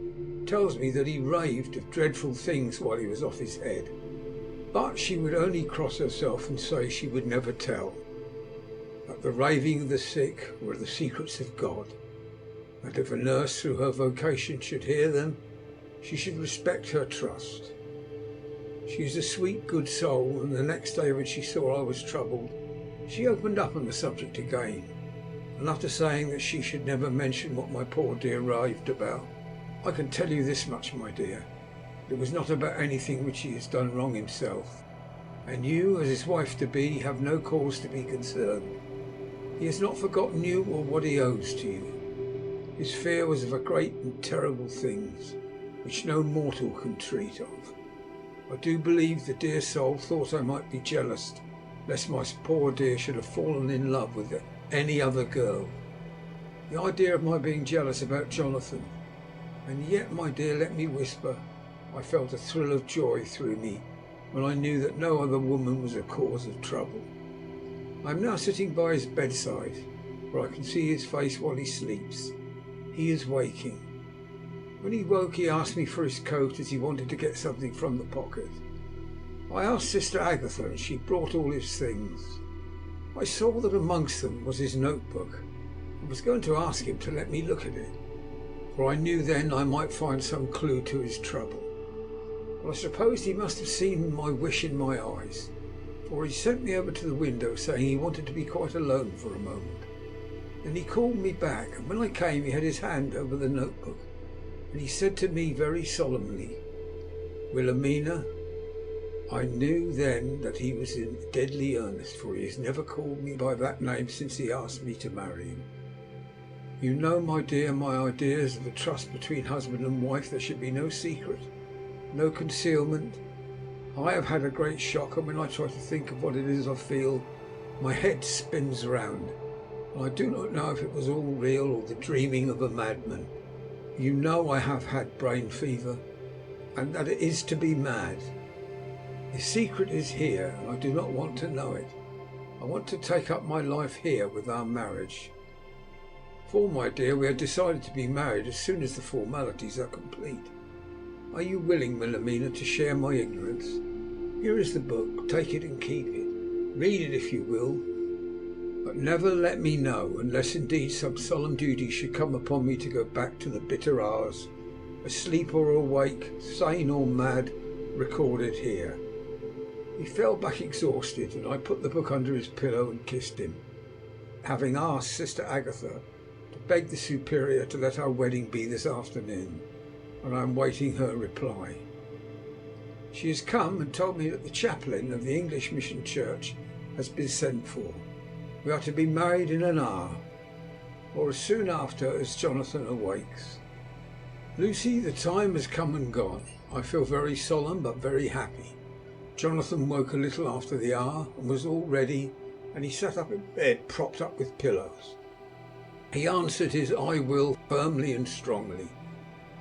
[SPEAKER 1] tells me that he raved of dreadful things while he was off his head, but she would only cross herself and say she would never tell, that the raving of the sick were the secrets of God, that if a nurse through her vocation should hear them, she should respect her trust. She is a sweet, good soul, and the next day when she saw I was troubled, she opened up on the subject again, and after saying that she should never mention what my poor dear raved about, I can tell you this much, my dear, it was not about anything which he has done wrong himself, and you, as his wife-to-be, have no cause to be concerned. He has not forgotten you or what he owes to you. His fear was of a great and terrible things, which no mortal can treat of. I do believe the dear soul thought I might be jealous, lest my poor dear should have fallen in love with any other girl. The idea of my being jealous about Jonathan, and yet, my dear, let me whisper, I felt a thrill of joy through me when I knew that no other woman was a cause of trouble. I am now sitting by his bedside, where I can see his face while he sleeps. He is waking. When he woke, he asked me for his coat, as he wanted to get something from the pocket. I asked Sister Agatha, and she brought all his things. I saw that amongst them was his notebook, and was going to ask him to let me look at it, for I knew then I might find some clue to his trouble. But I supposed he must have seen my wish in my eyes, for he sent me over to the window, saying he wanted to be quite alone for a moment. Then he called me back, and when I came he had his hand over the notebook, and he said to me very solemnly, "Wilhelmina." I knew then that he was in deadly earnest, for he has never called me by that name since he asked me to marry him. You know, my dear, my ideas of the trust between husband and wife. There should be no secret, no concealment. I have had a great shock, and when I try to think of what it is I feel, my head spins round, and I do not know if it was all real or the dreaming of a madman. You know I have had brain fever, and that it is to be mad. The secret is here, and I do not want to know it. I want to take up my life here with our marriage. For, my dear, we had decided to be married as soon as the formalities are complete. Are you willing, Wilhelmina, to share my ignorance? Here is the book. Take it and keep it. Read it if you will, but never let me know, unless indeed some solemn duty should come upon me to go back to the bitter hours, asleep or awake, sane or mad, recorded here. He fell back exhausted, and I put the book under his pillow and kissed him, having asked Sister Agatha to beg the Superior to let our wedding be this afternoon, and I am waiting her reply. She has come and told me that the chaplain of the English Mission Church has been sent for. We are to be married in an hour, or as soon after as Jonathan awakes. Lucy, the time has come and gone. I feel very solemn but very happy. Jonathan woke a little after the hour and was all ready, and he sat up in bed, propped up with pillows. He answered his "I will" firmly and strongly.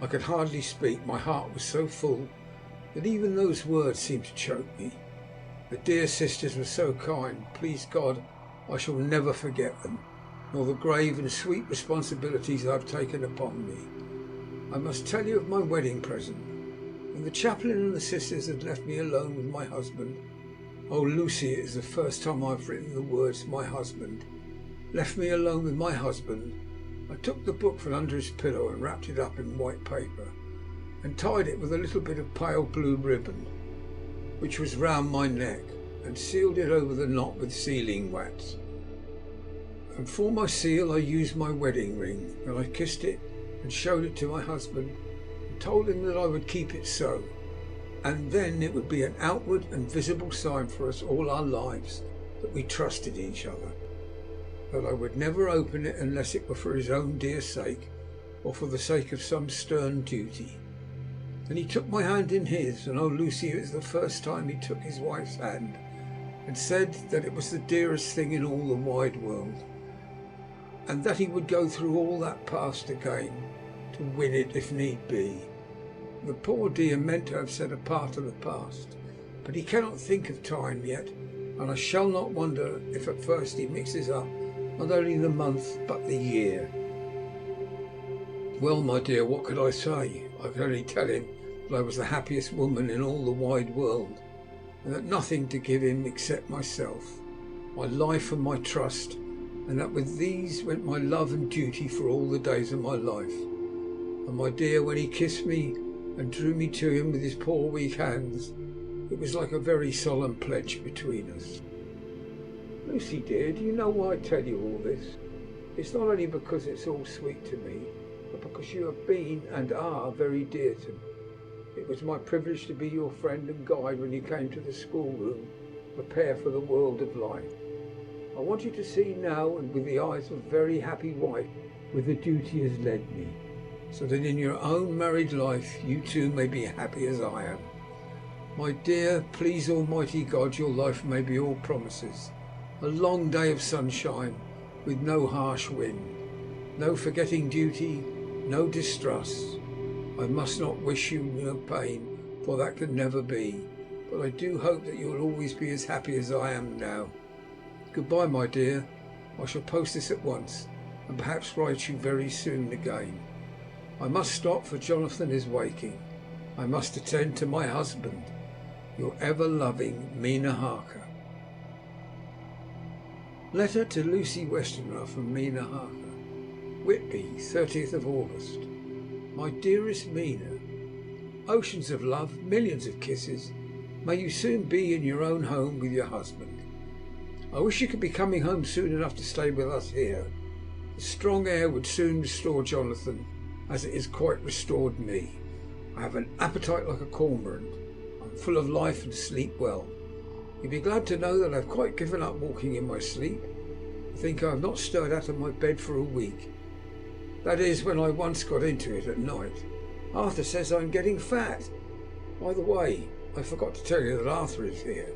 [SPEAKER 1] I could hardly speak. My heart was so full that even those words seemed to choke me. The dear sisters were so kind. Please God, I shall never forget them, nor the grave and sweet responsibilities I have taken upon me. I must tell you of my wedding present. When the chaplain and the sisters had left me alone with my husband, oh, Lucy, it is the first time I have written the words "my husband," left me alone with my husband, I took the book from under his pillow and wrapped it up in white paper, and tied it with a little bit of pale blue ribbon, which was round my neck, and sealed it over the knot with sealing wax. And for my seal I used my wedding ring. Then I kissed it and showed it to my husband, and told him that I would keep it so, and then it would be an outward and visible sign for us all our lives that we trusted each other, that I would never open it unless it were for his own dear sake, or for the sake of some stern duty. Then he took my hand in his, and oh, Lucy, it was the first time he took his wife's hand, and said that it was the dearest thing in all the wide world, and that he would go through all that past again to win it if need be. The poor dear meant to have said a part of the past, but he cannot think of time yet, and I shall not wonder if at first he mixes up not only the month but the year. Well, my dear, what could I say? I could only tell him that I was the happiest woman in all the wide world, and that nothing to give him except myself, my life and my trust, and that with these went my love and duty for all the days of my life. And my dear, when he kissed me and drew me to him with his poor weak hands, It was like a very solemn pledge between us. Lucy dear, do you know why I tell you all this? It's not only because it's all sweet to me, but because you have been and are very dear to me. It was my privilege to be your friend and guide when you came to the schoolroom to prepare for the world of life. I want you to see now, and with the eyes of a very happy wife, whither duty has led me, so that in your own married life you too may be happy as I am. My dear, please Almighty God, your life may be all promises. A long day of sunshine, with no harsh wind, no forgetting duty, no distrust. I must not wish you no pain, for that can never be, but I do hope that you will always be as happy as I am now. Goodbye, my dear. I shall post this at once, and perhaps write you very soon again. I must stop, for Jonathan is waking. I must attend to my husband. Your ever-loving Mina Harker. Letter to Lucy Westenra from Mina Harker. Whitby, 30th of August. My dearest Mina, oceans of love, millions of kisses. May you soon be in your own home with your husband. I wish you could be coming home soon enough to stay with us here. The strong air would soon restore Jonathan, as it has quite restored me. I have an appetite like a cormorant. I'm full of life and sleep well. You'll be glad to know that I've quite given up walking in my sleep. I think I have not stirred out of my bed for a week. That is, when I once got into it at night. Arthur says I'm getting fat. By the way, I forgot to tell you that Arthur is here.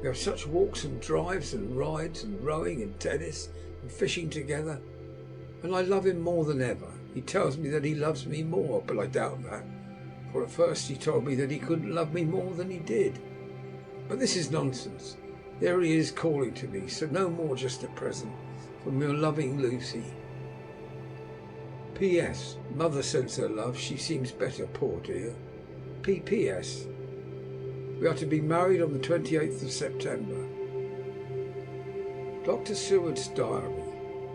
[SPEAKER 1] We have such walks and drives and rides and rowing and tennis and fishing together, and I love him more than ever. He tells me that he loves me more, but I doubt that, for at first he told me that he couldn't love me more than he did. But this is nonsense. There he is calling to me, so no more just at present. From your loving Lucy. P.S. Mother sends her love. She seems better, poor dear. P.P.S. We are to be married on the 28th of September. Dr. Seward's diary,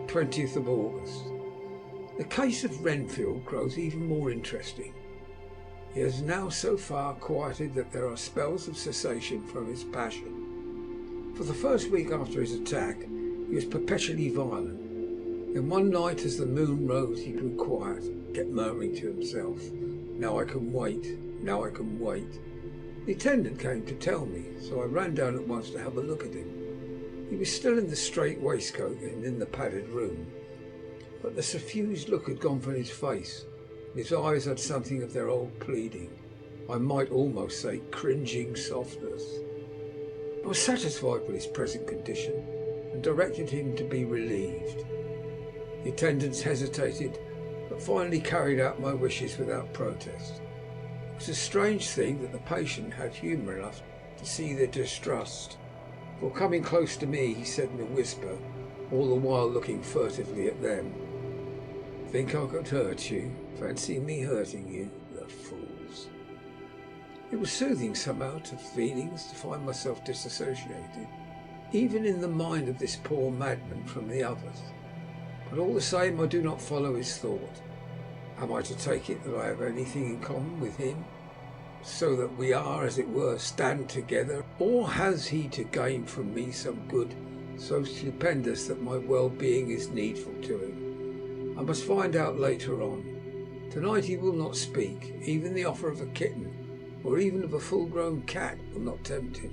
[SPEAKER 1] 20th of August. The case of Renfield grows even more interesting. He has now so far quieted that there are spells of cessation from his passion. For the first week after his attack, he was perpetually violent. Then one night, as the moon rose, he grew quiet, kept murmuring to himself, "Now I can wait, now I can wait." The attendant came to tell me, so I ran down at once to have a look at him. He was still in the strait waistcoat and in the padded room, but the suffused look had gone from his face. His eyes had something of their old pleading, I might almost say cringing softness. I was satisfied with his present condition and directed him to be relieved. The attendants hesitated, but finally carried out my wishes without protest. It was a strange thing that the patient had humour enough to see their distrust, for coming close to me he said in a whisper, all the while looking furtively at them, "Think I could hurt you? Fancy me hurting you? The fools!" It was soothing somehow to feelings to find myself disassociated, even in the mind of this poor madman, from the others. But all the same I do not follow his thought. Am I to take it that I have anything in common with him, so that we are, as it were, stand together? Or has he to gain from me some good so stupendous that my well-being is needful to him? I must find out later on. Tonight he will not speak. Even the offer of a kitten, or even of a full-grown cat, will not tempt him.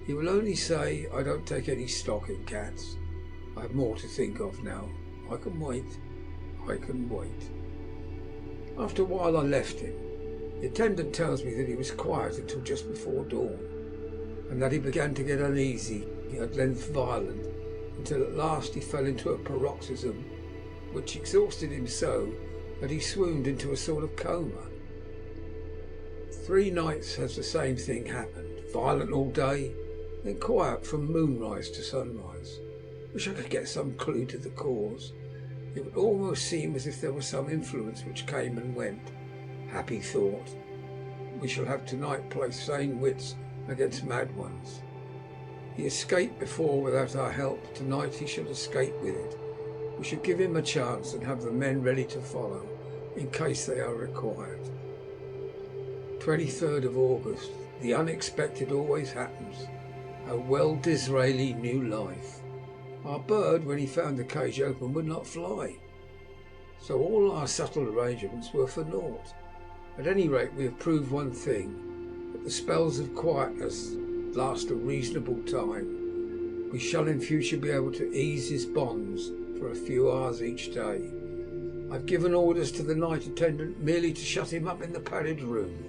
[SPEAKER 1] He will only say, "I don't take any stock in cats. I have more to think of now. I can wait. I can wait." After a while I left him. The attendant tells me that he was quiet until just before dawn, and that he began to get uneasy, at length violent, until at last he fell into a paroxysm which exhausted him so that he swooned into a sort of coma. 3 nights has the same thing happened. Violent all day, then quiet from moonrise to sunrise. Wish I could get some clue to the cause. It would almost seem as if there was some influence which came and went. Happy thought. We shall have tonight play sane wits against mad ones. He escaped before without our help. Tonight he shall escape with it. We should give him a chance and have the men ready to follow, in case they are required. 23rd of August. The unexpected always happens. How well Disraeli knew life. Our bird, when he found the cage open, would not fly. So all our subtle arrangements were for naught. At any rate, we have proved one thing, that the spells of quietness last a reasonable time. We shall in future be able to ease his bonds for a few hours each day. I've given orders to the night attendant merely to shut him up in the padded room,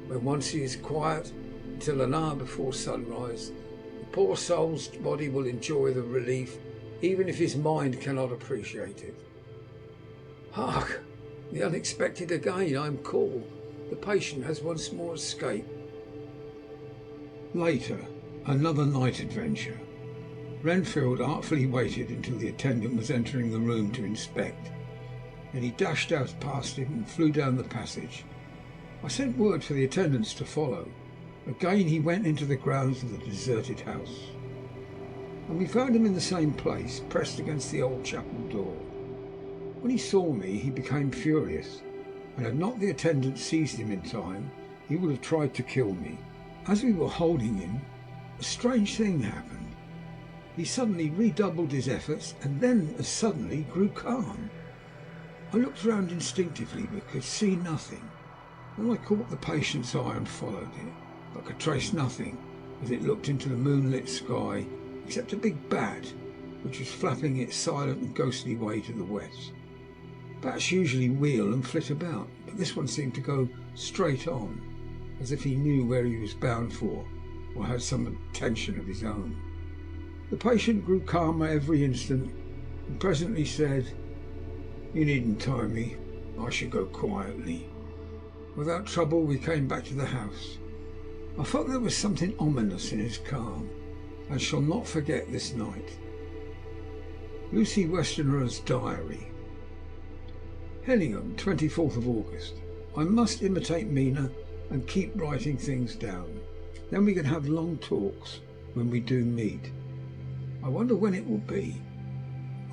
[SPEAKER 1] where once he is quiet until an hour before sunrise, the poor soul's body will enjoy the relief, even if his mind cannot appreciate it. Hark! The unexpected again. I am called. The patient has once more escaped. Later, another night adventure. Renfield artfully waited until the attendant was entering the room to inspect. Then he dashed out past him and flew down the passage. I sent word for the attendants to follow. Again he went into the grounds of the deserted house, and we found him in the same place, pressed against the old chapel door. When he saw me, he became furious, and had not the attendant seized him in time, he would have tried to kill me. As we were holding him, a strange thing happened. He suddenly redoubled his efforts, and then as suddenly grew calm. I looked round instinctively, but could see nothing. Then I caught the patient's eye and followed it, but could trace nothing as it looked into the moonlit sky, except a big bat, which was flapping its silent and ghostly way to the west. Bats usually wheel and flit about, but this one seemed to go straight on, as if he knew where he was bound for, or had some intention of his own. The patient grew calmer every instant, and presently said, "You needn't tie me. I should go quietly." Without trouble we came back to the house. I felt there was something ominous in his calm, and shall not forget this night. Lucy Westenra's diary. Hellingham, 24th of August. I must imitate Mina and keep writing things down. Then we can have long talks when we do meet. I wonder when it will be.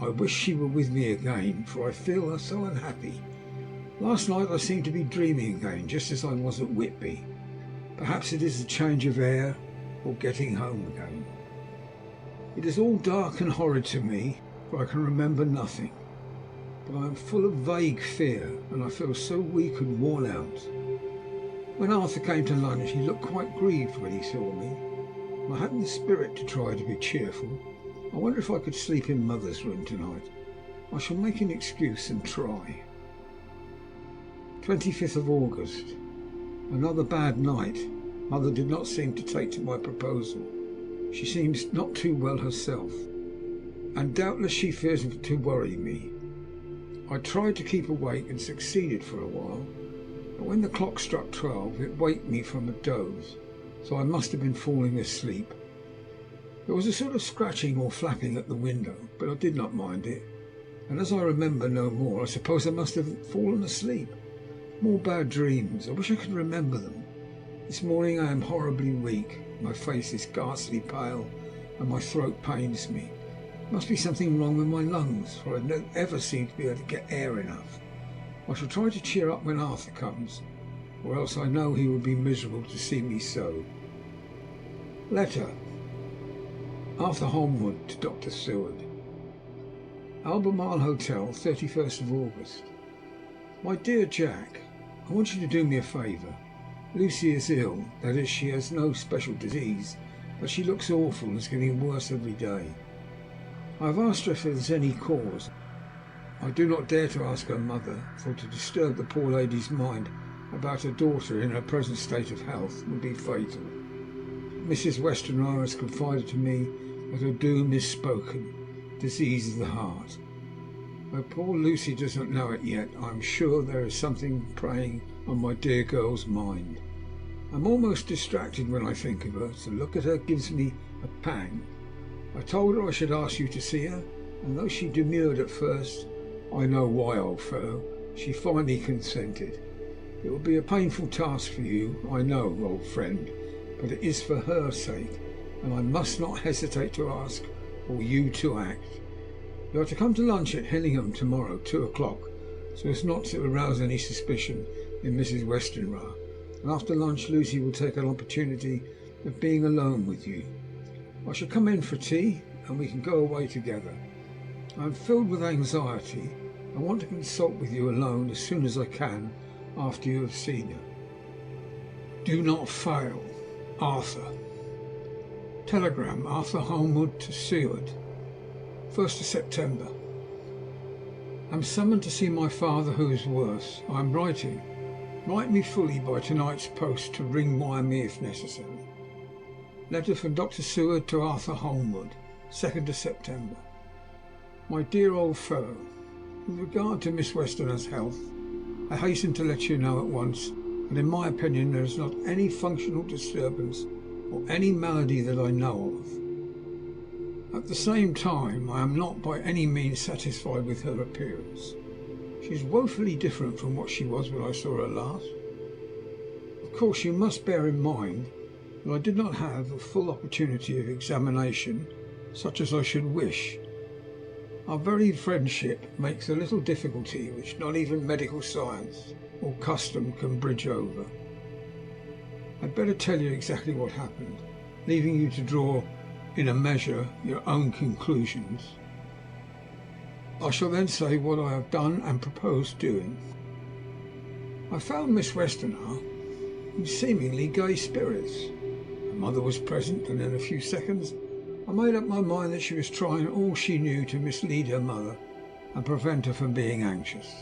[SPEAKER 1] I wish she were with me again, for I feel her so unhappy. Last night I seemed to be dreaming again, just as I was at Whitby. Perhaps it is the change of air, or getting home again. It is all dark and horrid to me, for I can remember nothing. But I am full of vague fear, and I feel so weak and worn out. When Arthur came to lunch, he looked quite grieved when he saw me. I hadn't the spirit to try to be cheerful. I wonder if I could sleep in Mother's room tonight. I shall make an excuse and try. 25th of August. Another bad night. Mother did not seem to take to my proposal. She seems not too well herself, and doubtless she fears to worry me. I tried to keep awake and succeeded for a while, but when the clock struck 12 it waked me from a doze, so I must have been falling asleep. There was a sort of scratching or flapping at the window, but I did not mind it, and as I remember no more, I suppose I must have fallen asleep. More bad dreams. I wish I could remember them. This morning I am horribly weak. My face is ghastly pale, and my throat pains me. There must be something wrong with my lungs, for I don't ever seem to be able to get air enough. I shall try to cheer up when Arthur comes, or else I know he will be miserable to see me so. Letter. Arthur Holmwood to Dr. Seward. Albemarle Hotel, 31st of August. My dear Jack, I want you to do me a favour. Lucy is ill, that is, she has no special disease, but she looks awful and is getting worse every day. I have asked her if there is any cause. I do not dare to ask her mother, for to disturb the poor lady's mind about her daughter in her present state of health would be fatal. Mrs. Westenra has confided to me that her doom is spoken, disease of the heart. Though poor Lucy does not know it yet, I am sure there is something preying on my dear girl's mind. I am almost distracted when I think of her. To look at her gives me a pang. I told her I should ask you to see her, and though she demurred at first, I know why, old fellow, she finally consented. It will be a painful task for you, I know, old friend, but it is for her sake, and I must not hesitate to ask, or you to act. You are to come to lunch at Hellingham tomorrow, 2 o'clock, so as not to arouse any suspicion in Mrs. Westenra, and after lunch Lucy will take an opportunity of being alone with you. I shall come in for tea and we can go away together. I am filled with anxiety. I want to consult with you alone as soon as I can after you have seen her. Do not fail. Arthur. Telegram, Arthur Holmwood to Seward. 1st of September. I am summoned to see my father, who is worse. I am writing. Write me fully by tonight's post to ring-wire me if necessary. Letter from Dr. Seward to Arthur Holmwood, 2nd of September. My dear old fellow, with regard to Miss Westerner's health, I hasten to let you know at once that in my opinion there is not any functional disturbance or any malady that I know of. At the same time, I am not by any means satisfied with her appearance. She is woefully different from what she was when I saw her last. Of course, you must bear in mind that I did not have a full opportunity of examination such as I should wish. Our very friendship makes a little difficulty which not even medical science or custom can bridge over. I'd better tell you exactly what happened, leaving you to draw, in a measure, your own conclusions. I shall then say what I have done and propose doing. I found Miss Westerner in seemingly gay spirits. Her mother was present, and in a few seconds I made up my mind that she was trying all she knew to mislead her mother and prevent her from being anxious.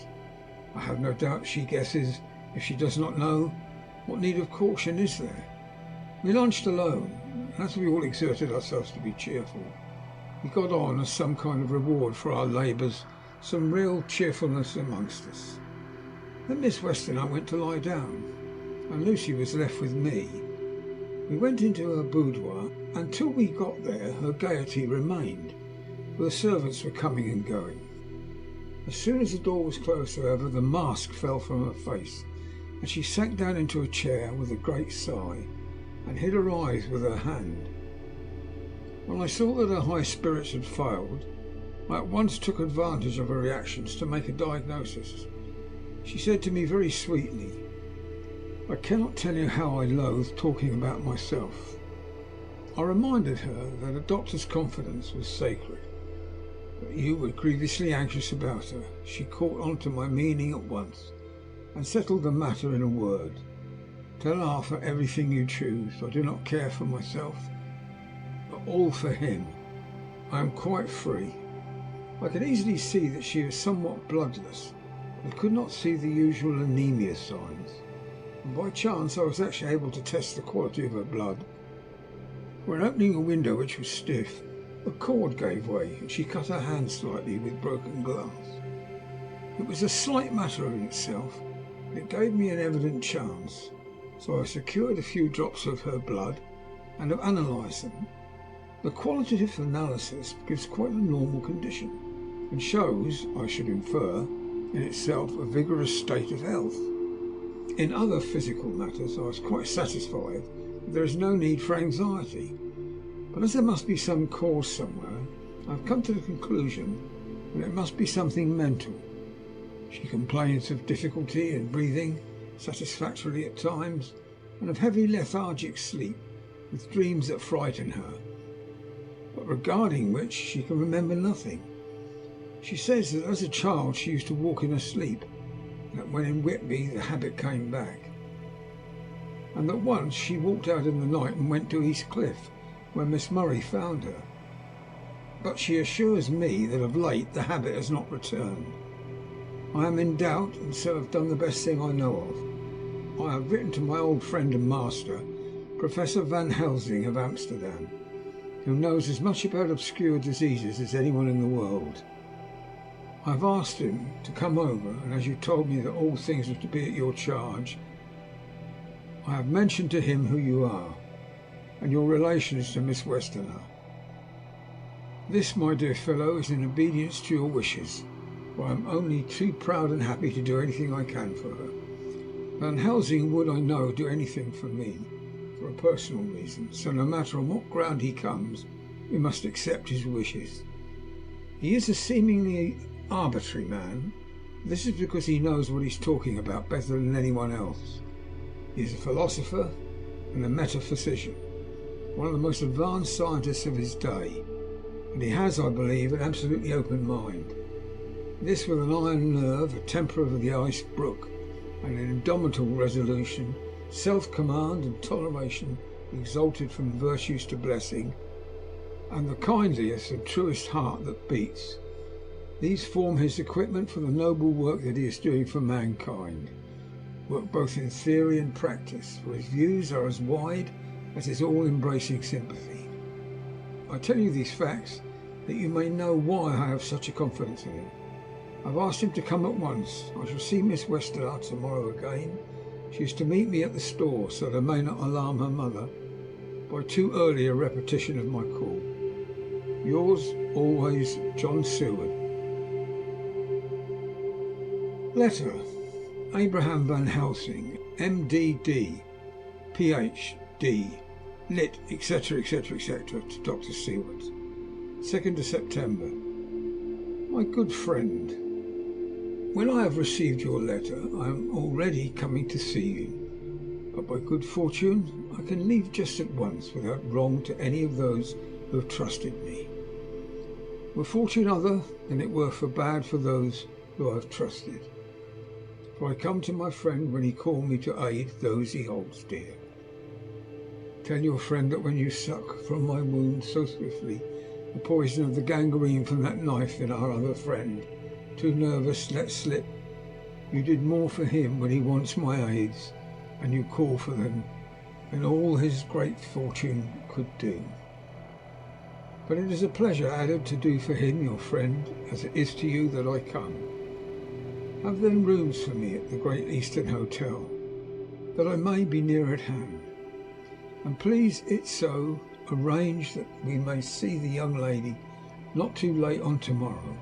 [SPEAKER 1] I have no doubt she guesses, if she does not know, what need of caution is there. We lunched alone, and as we all exerted ourselves to be cheerful, we got on as some kind of reward for our labours, some real cheerfulness amongst us. Then Miss Westerner went to lie down, and Lucy was left with me. We went into her boudoir. Until we got there, her gaiety remained, for the servants were coming and going. As soon as the door was closed, however, the mask fell from her face, and she sank down into a chair with a great sigh, and hid her eyes with her hand. When I saw that her high spirits had failed, I at once took advantage of her reactions to make a diagnosis. She said to me very sweetly, "I cannot tell you how I loathe talking about myself." I reminded her that a doctor's confidence was sacred, but you were grievously anxious about her. She caught on to my meaning at once, and settled the matter in a word. Tell Arthur everything you choose. I do not care for myself, but all for him. I am quite free. I could easily see that she was somewhat bloodless, but could not see the usual anemia signs, and by chance I was actually able to test the quality of her blood. When opening a window which was stiff, a cord gave way, and she cut her hand slightly with broken glass. It was a slight matter in itself, but it gave me an evident chance, so I secured a few drops of her blood and have analysed them. The qualitative analysis gives quite a normal condition, and shows, I should infer, in itself a vigorous state of health. In other physical matters I was quite satisfied that there is no need for anxiety, but as there must be some cause somewhere, I have come to the conclusion that it must be something mental. She complains of difficulty in breathing satisfactorily at times, and of heavy lethargic sleep, with dreams that frighten her, but regarding which she can remember nothing. She says that as a child she used to walk in her sleep, and that when in Whitby the habit came back, and that once she walked out in the night and went to East Cliff, where Miss Murray found her. But she assures me that of late the habit has not returned. I am in doubt, and so have done the best thing I know of. I have written to my old friend and master, Professor Van Helsing of Amsterdam, who knows as much about obscure diseases as anyone in the world. I have asked him to come over, and as you told me that all things were to be at your charge, I have mentioned to him who you are, and your relations to Miss Westerner. This, my dear fellow, is in obedience to your wishes, for I am only too proud and happy to do anything I can for her. Van Helsing would, I know, do anything for me, for a personal reason, so no matter on what ground he comes, we must accept his wishes. He is a seemingly arbitrary man. This is because he knows what he's talking about better than anyone else. He is a philosopher and a metaphysician, one of the most advanced scientists of his day, and he has, I believe, an absolutely open mind. This with an iron nerve, a temper of the iced brook, and an indomitable resolution, self-command and toleration exalted from virtues to blessing, and the kindliest and truest heart that beats. These form his equipment for the noble work that he is doing for mankind, work both in theory and practice, for his views are as wide as his all-embracing sympathy. I tell you these facts that you may know why I have such a confidence in him. I've asked him to come at once. I shall see Miss Westerard tomorrow again. She is to meet me at the store, so that I may not alarm her mother by too early a repetition of my call. Yours always, John Seward. Letter. Abraham Van Helsing, MDD, PhD, Lit, etc., etc., etc., to Dr. Seward. 2nd of September. My good friend, when I have received your letter, I am already coming to see you. But by good fortune, I can leave just at once without wrong to any of those who have trusted me. Were fortune other, then it were for bad for those who I have trusted. For I come to my friend when he called me to aid those he holds dear. Tell your friend that when you suck from my wound so swiftly the poison of the gangrene from that knife in our other friend, too nervous, let slip, you did more for him when he wants my aids, and you call for them, than all his great fortune could do. But it is a pleasure added to do for him, your friend, as it is to you that I come. Have then rooms for me at the Great Eastern Hotel, that I may be near at hand. And please it so arrange that we may see the young lady not too late on tomorrow,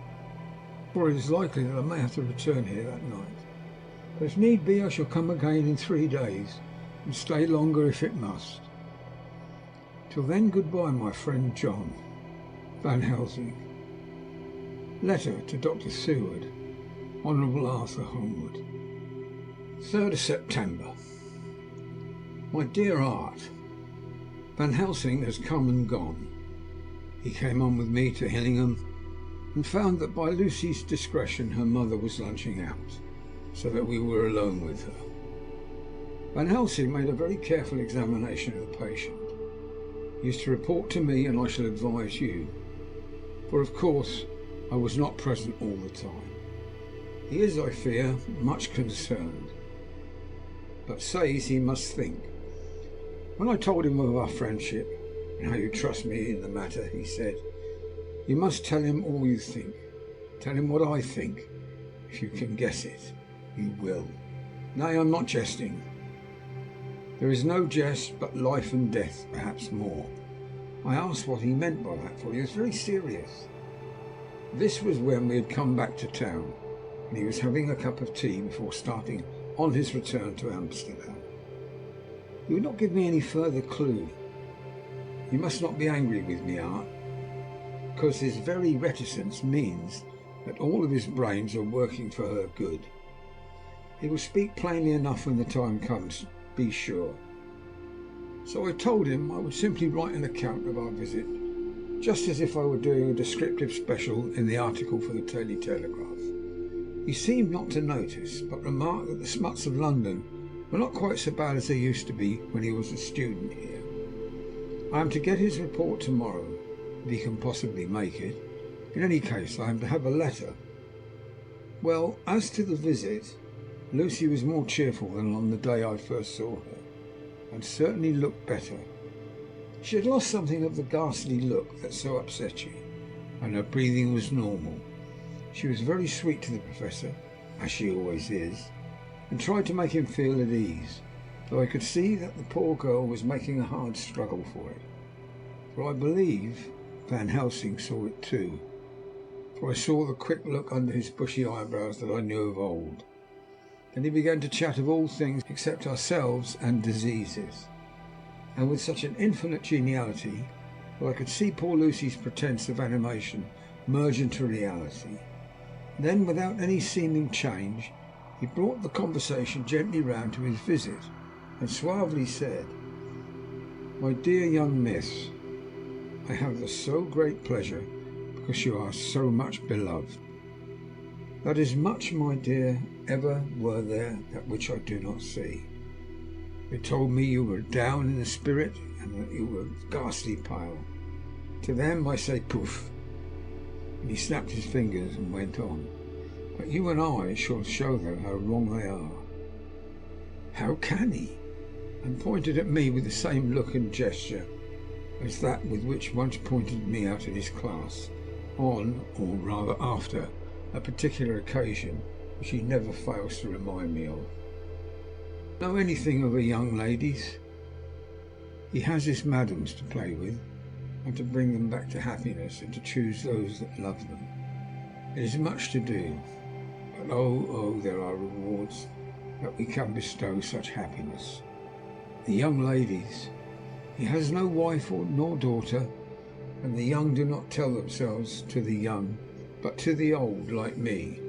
[SPEAKER 1] for it is likely that I may have to return here that night. But if need be, I shall come again in 3 days, and stay longer if it must. Till then, goodbye, my friend John Van Helsing. Letter to Dr. Seward, Honourable Arthur Holmwood. 3rd of September. My dear Art, Van Helsing has come and gone. He came on with me to Hillingham and found that by Lucy's discretion her mother was lunching out, so that we were alone with her. Van Helsing made a very careful examination of the patient. He is to report to me, and I shall advise you, for of course I was not present all the time. He is, I fear, much concerned, but says he must think. When I told him of our friendship and how you trust me in the matter, he said, "You must tell him all you think. Tell him what I think. If you can guess it, you will." Nay, I'm not jesting. There is no jest but life and death, perhaps more. I asked what he meant by that, for he was very serious. This was when we had come back to town, and he was having a cup of tea before starting on his return to Amsterdam. He would not give me any further clue. You must not be angry with me, Art, because his very reticence means that all of his brains are working for her good. He will speak plainly enough when the time comes, be sure. So I told him I would simply write an account of our visit, just as if I were doing a descriptive special in the article for the Daily Telegraph. He seemed not to notice, but remarked that the smuts of London were not quite so bad as they used to be when he was a student here. I am to get his report tomorrow, if he can possibly make it. In any case, I am to have a letter. Well, as to the visit, Lucy was more cheerful than on the day I first saw her, and certainly looked better. She had lost something of the ghastly look that so upset you, and her breathing was normal. She was very sweet to the Professor, as she always is, and tried to make him feel at ease, though I could see that the poor girl was making a hard struggle for it. For I believe Van Helsing saw it too, for I saw the quick look under his bushy eyebrows that I knew of old. Then he began to chat of all things except ourselves and diseases, and with such an infinite geniality that I could see poor Lucy's pretence of animation merge into reality. Then, without any seeming change, he brought the conversation gently round to his visit, and suavely said, "My dear young miss, I have the so great pleasure because you are so much beloved. That is much, my dear, ever were there that which I do not see. They told me you were down in the spirit and that you were ghastly pale. To them I say poof." And he snapped his fingers and went on. "But you and I shall show them how wrong they are." "How can he?" and pointed at me with the same look and gesture as that with which once pointed me out in his class, on, or rather after, a particular occasion which he never fails to remind me of. "Know anything of a young lady's? He has his madams to play with, and to bring them back to happiness, and to choose those that love them. It is much to do, but oh, there are rewards that we can bestow such happiness. The young ladies, he has no wife nor daughter, and the young do not tell themselves to the young, but to the old, like me,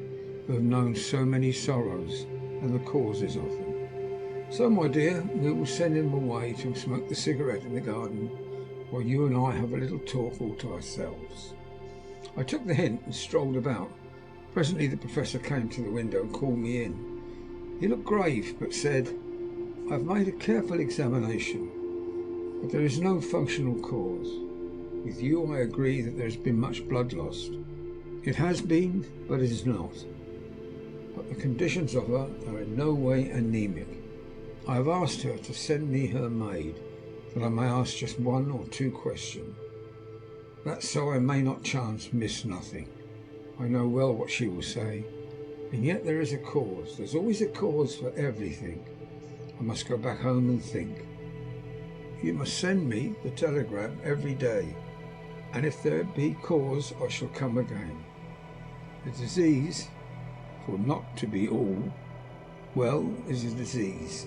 [SPEAKER 1] who have known so many sorrows and the causes of them. So, my dear, we will send him away to smoke the cigarette in the garden, while you and I have a little talk all to ourselves." I took the hint and strolled about. Presently the professor came to the window and called me in. He looked grave, but said, "I have made a careful examination, but there is no functional cause. With you I agree that there has been much blood lost. It has been, but it is not. But the conditions of her are in no way anemic. I have asked her to send me her maid, that I may ask just one or two questions. That so I may not chance miss nothing. I know well what she will say, and yet there is a cause. There's always a cause for everything. I must go back home and think. You must send me the telegram every day, and if there be cause I shall come again. The disease, for not to be all, well, is a disease,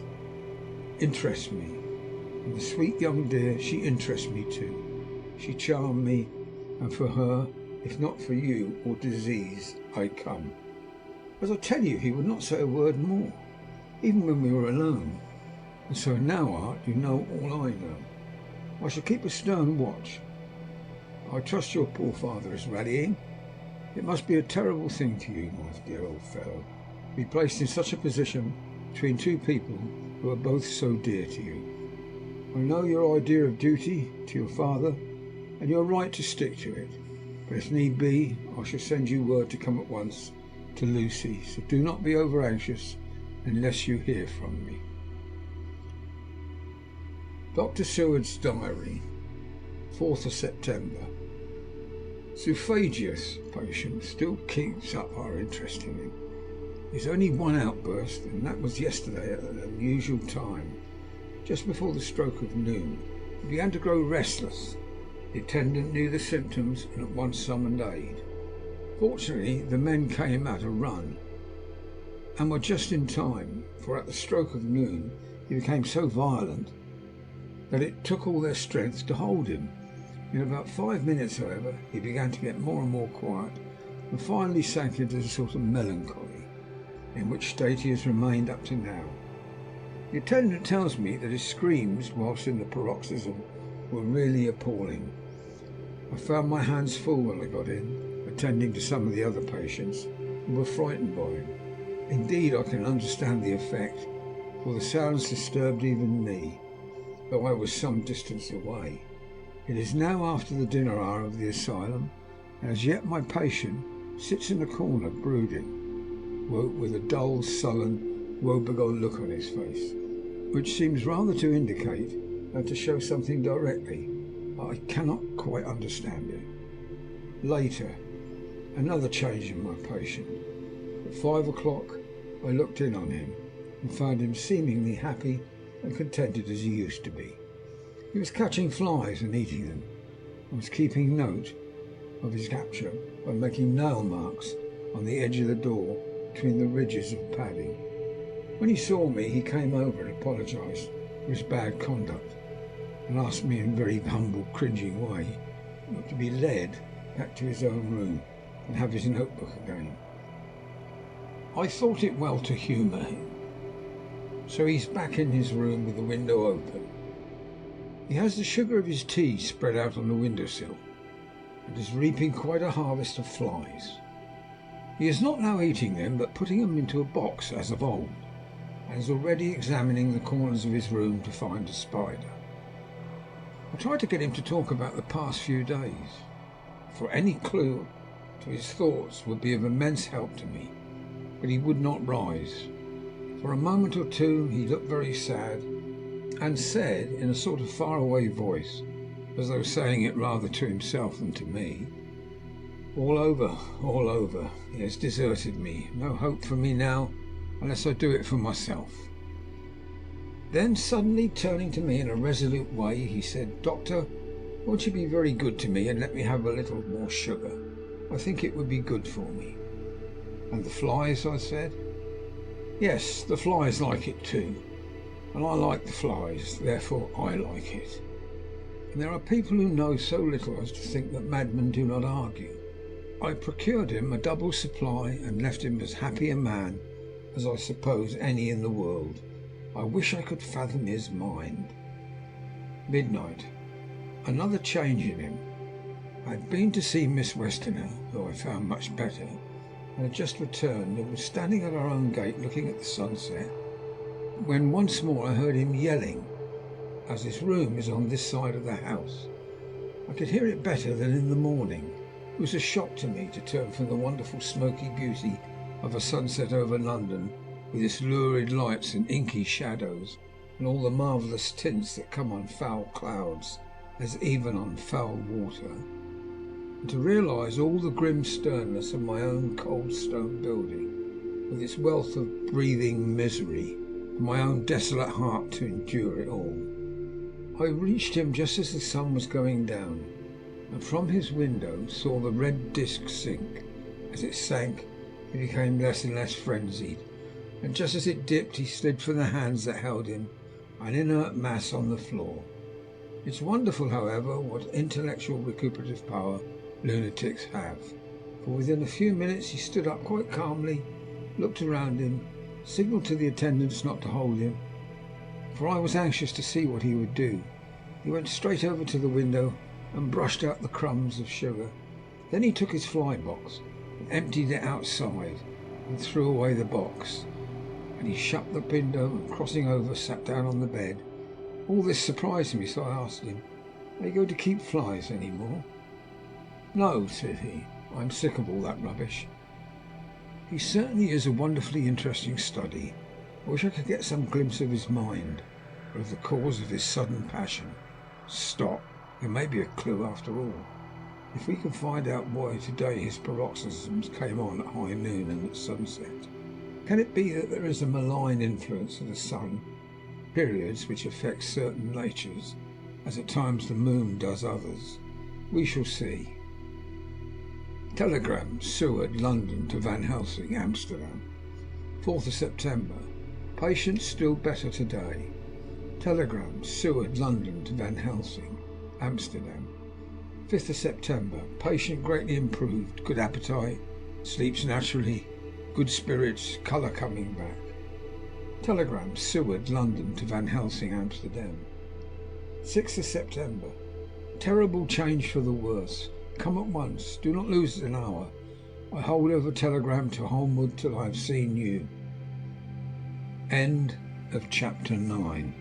[SPEAKER 1] interests me, and the sweet young dear, she interests me too. She charmed me, and for her, if not for you or disease, I come. As I tell you, he would not say a word more, even when we were alone. And so now, Art, you know all I know. I shall keep a stern watch. I trust your poor father is rallying. It must be a terrible thing to you, my dear old fellow, to be placed in such a position between two people who are both so dear to you. I know your idea of duty to your father, and you're right to stick to it. But if need be, I shall send you word to come at once to Lucy, so do not be over anxious unless you hear from me. Dr. Seward's Diary, 4th of September. Zoophagus patient still keeps up our interest in him. There's only one outburst, and that was yesterday at an unusual time, just before the stroke of noon. He began to grow restless. The attendant knew the symptoms and at once summoned aid. Fortunately, the men came at a run and were just in time, for at the stroke of noon he became so violent that it took all their strength to hold him. In about 5 minutes, however, he began to get more and more quiet, and finally sank into a sort of melancholy, in which state he has remained up to now. The attendant tells me that his screams, whilst in the paroxysm, were really appalling. I found my hands full when I got in, attending to some of the other patients who were frightened by him. Indeed, I can understand the effect, for the sounds disturbed even me, though I was some distance away. It is now after the dinner hour of the asylum, and as yet my patient sits in a corner brooding, with a dull, sullen, woebegone look on his face, which seems rather to indicate than to show something directly. I cannot quite understand it. Later, another change in my patient. At 5 o'clock I looked in on him and found him seemingly happy and contented as he used to be. He was catching flies and eating them, and was keeping note of his capture by making nail marks on the edge of the door between the ridges of padding. When he saw me, he came over and apologised for his bad conduct, and asked me in a very humble, cringing way not to be led back to his own room and have his notebook again. I thought it well to humour him. so he's back in his room with the window open. He has the sugar of his tea spread out on the windowsill and is reaping quite a harvest of flies. He is not now eating them, but putting them into a box as of old, and is already examining the corners of his room to find a spider. I tried to get him to talk about the past few days, for any clue to his thoughts would be of immense help to me, but he would not rise. For a moment or two he looked very sad, and said in a sort of faraway voice, as though saying it rather to himself than to me, all over, all over. He has deserted me. No hope for me now, unless I do it for myself." Then suddenly turning to me in a resolute way, he said, "Doctor, won't you be very good to me and let me have a little more sugar? I think it would be good for me." "And the flies?" I said. "Yes, the flies like it too. And I like the flies, therefore I like it. And there are people who know so little as to think that madmen do not argue. I procured him a double supply and left him as happy a man as I suppose any in the world. I wish I could fathom his mind." Midnight. Another change in him. I had been to see Miss Westerner, who I found much better, and had just returned and was standing at our own gate looking at the sunset, when once more I heard him yelling, as his room is on this side of the house. I could hear it better than in the morning. It was a shock to me to turn from the wonderful smoky beauty of a sunset over London, with its lurid lights and inky shadows, and all the marvellous tints that come on foul clouds, as even on foul water, and to realise all the grim sternness of my own cold stone building, with its wealth of breathing misery, and my own desolate heart to endure it all. I reached him just as the sun was going down, and from his window saw the red disk sink. As it sank, he became less and less frenzied, and just as it dipped, he slid from the hands that held him, an inert mass on the floor. It's wonderful, however, what intellectual recuperative power lunatics have, for within a few minutes he stood up quite calmly, looked around him, signalled to the attendants not to hold him, for I was anxious to see what he would do. He went straight over to the window and brushed out the crumbs of sugar. Then he took his fly box and emptied it outside and threw away the box. And he shut the window and, crossing over, sat down on the bed. All this surprised me, so I asked him, "Are you going to keep flies any more?" "No," said he. "I'm sick of all that rubbish." He certainly is a wonderfully interesting study. I wish I could get some glimpse of his mind, or of the cause of his sudden passion. Stop. There may be a clue after all. If we can find out why today his paroxysms came on at high noon and at sunset. Can it be that there is a malign influence of the sun, periods which affect certain natures, as at times the moon does others? We shall see. Telegram, Seward, London to Van Helsing, Amsterdam. 4th of September. Patient still better today. Telegram, Seward, London to Van Helsing, Amsterdam. 5th of September. Patient greatly improved. Good appetite. Sleeps naturally. Good spirits. Colour coming back. Telegram, Seward, London to Van Helsing, Amsterdam. 6th of September. Terrible change for the worse. Come at once. Do not lose an hour. I hold over telegram to Holmwood till I have seen you. End of chapter 9.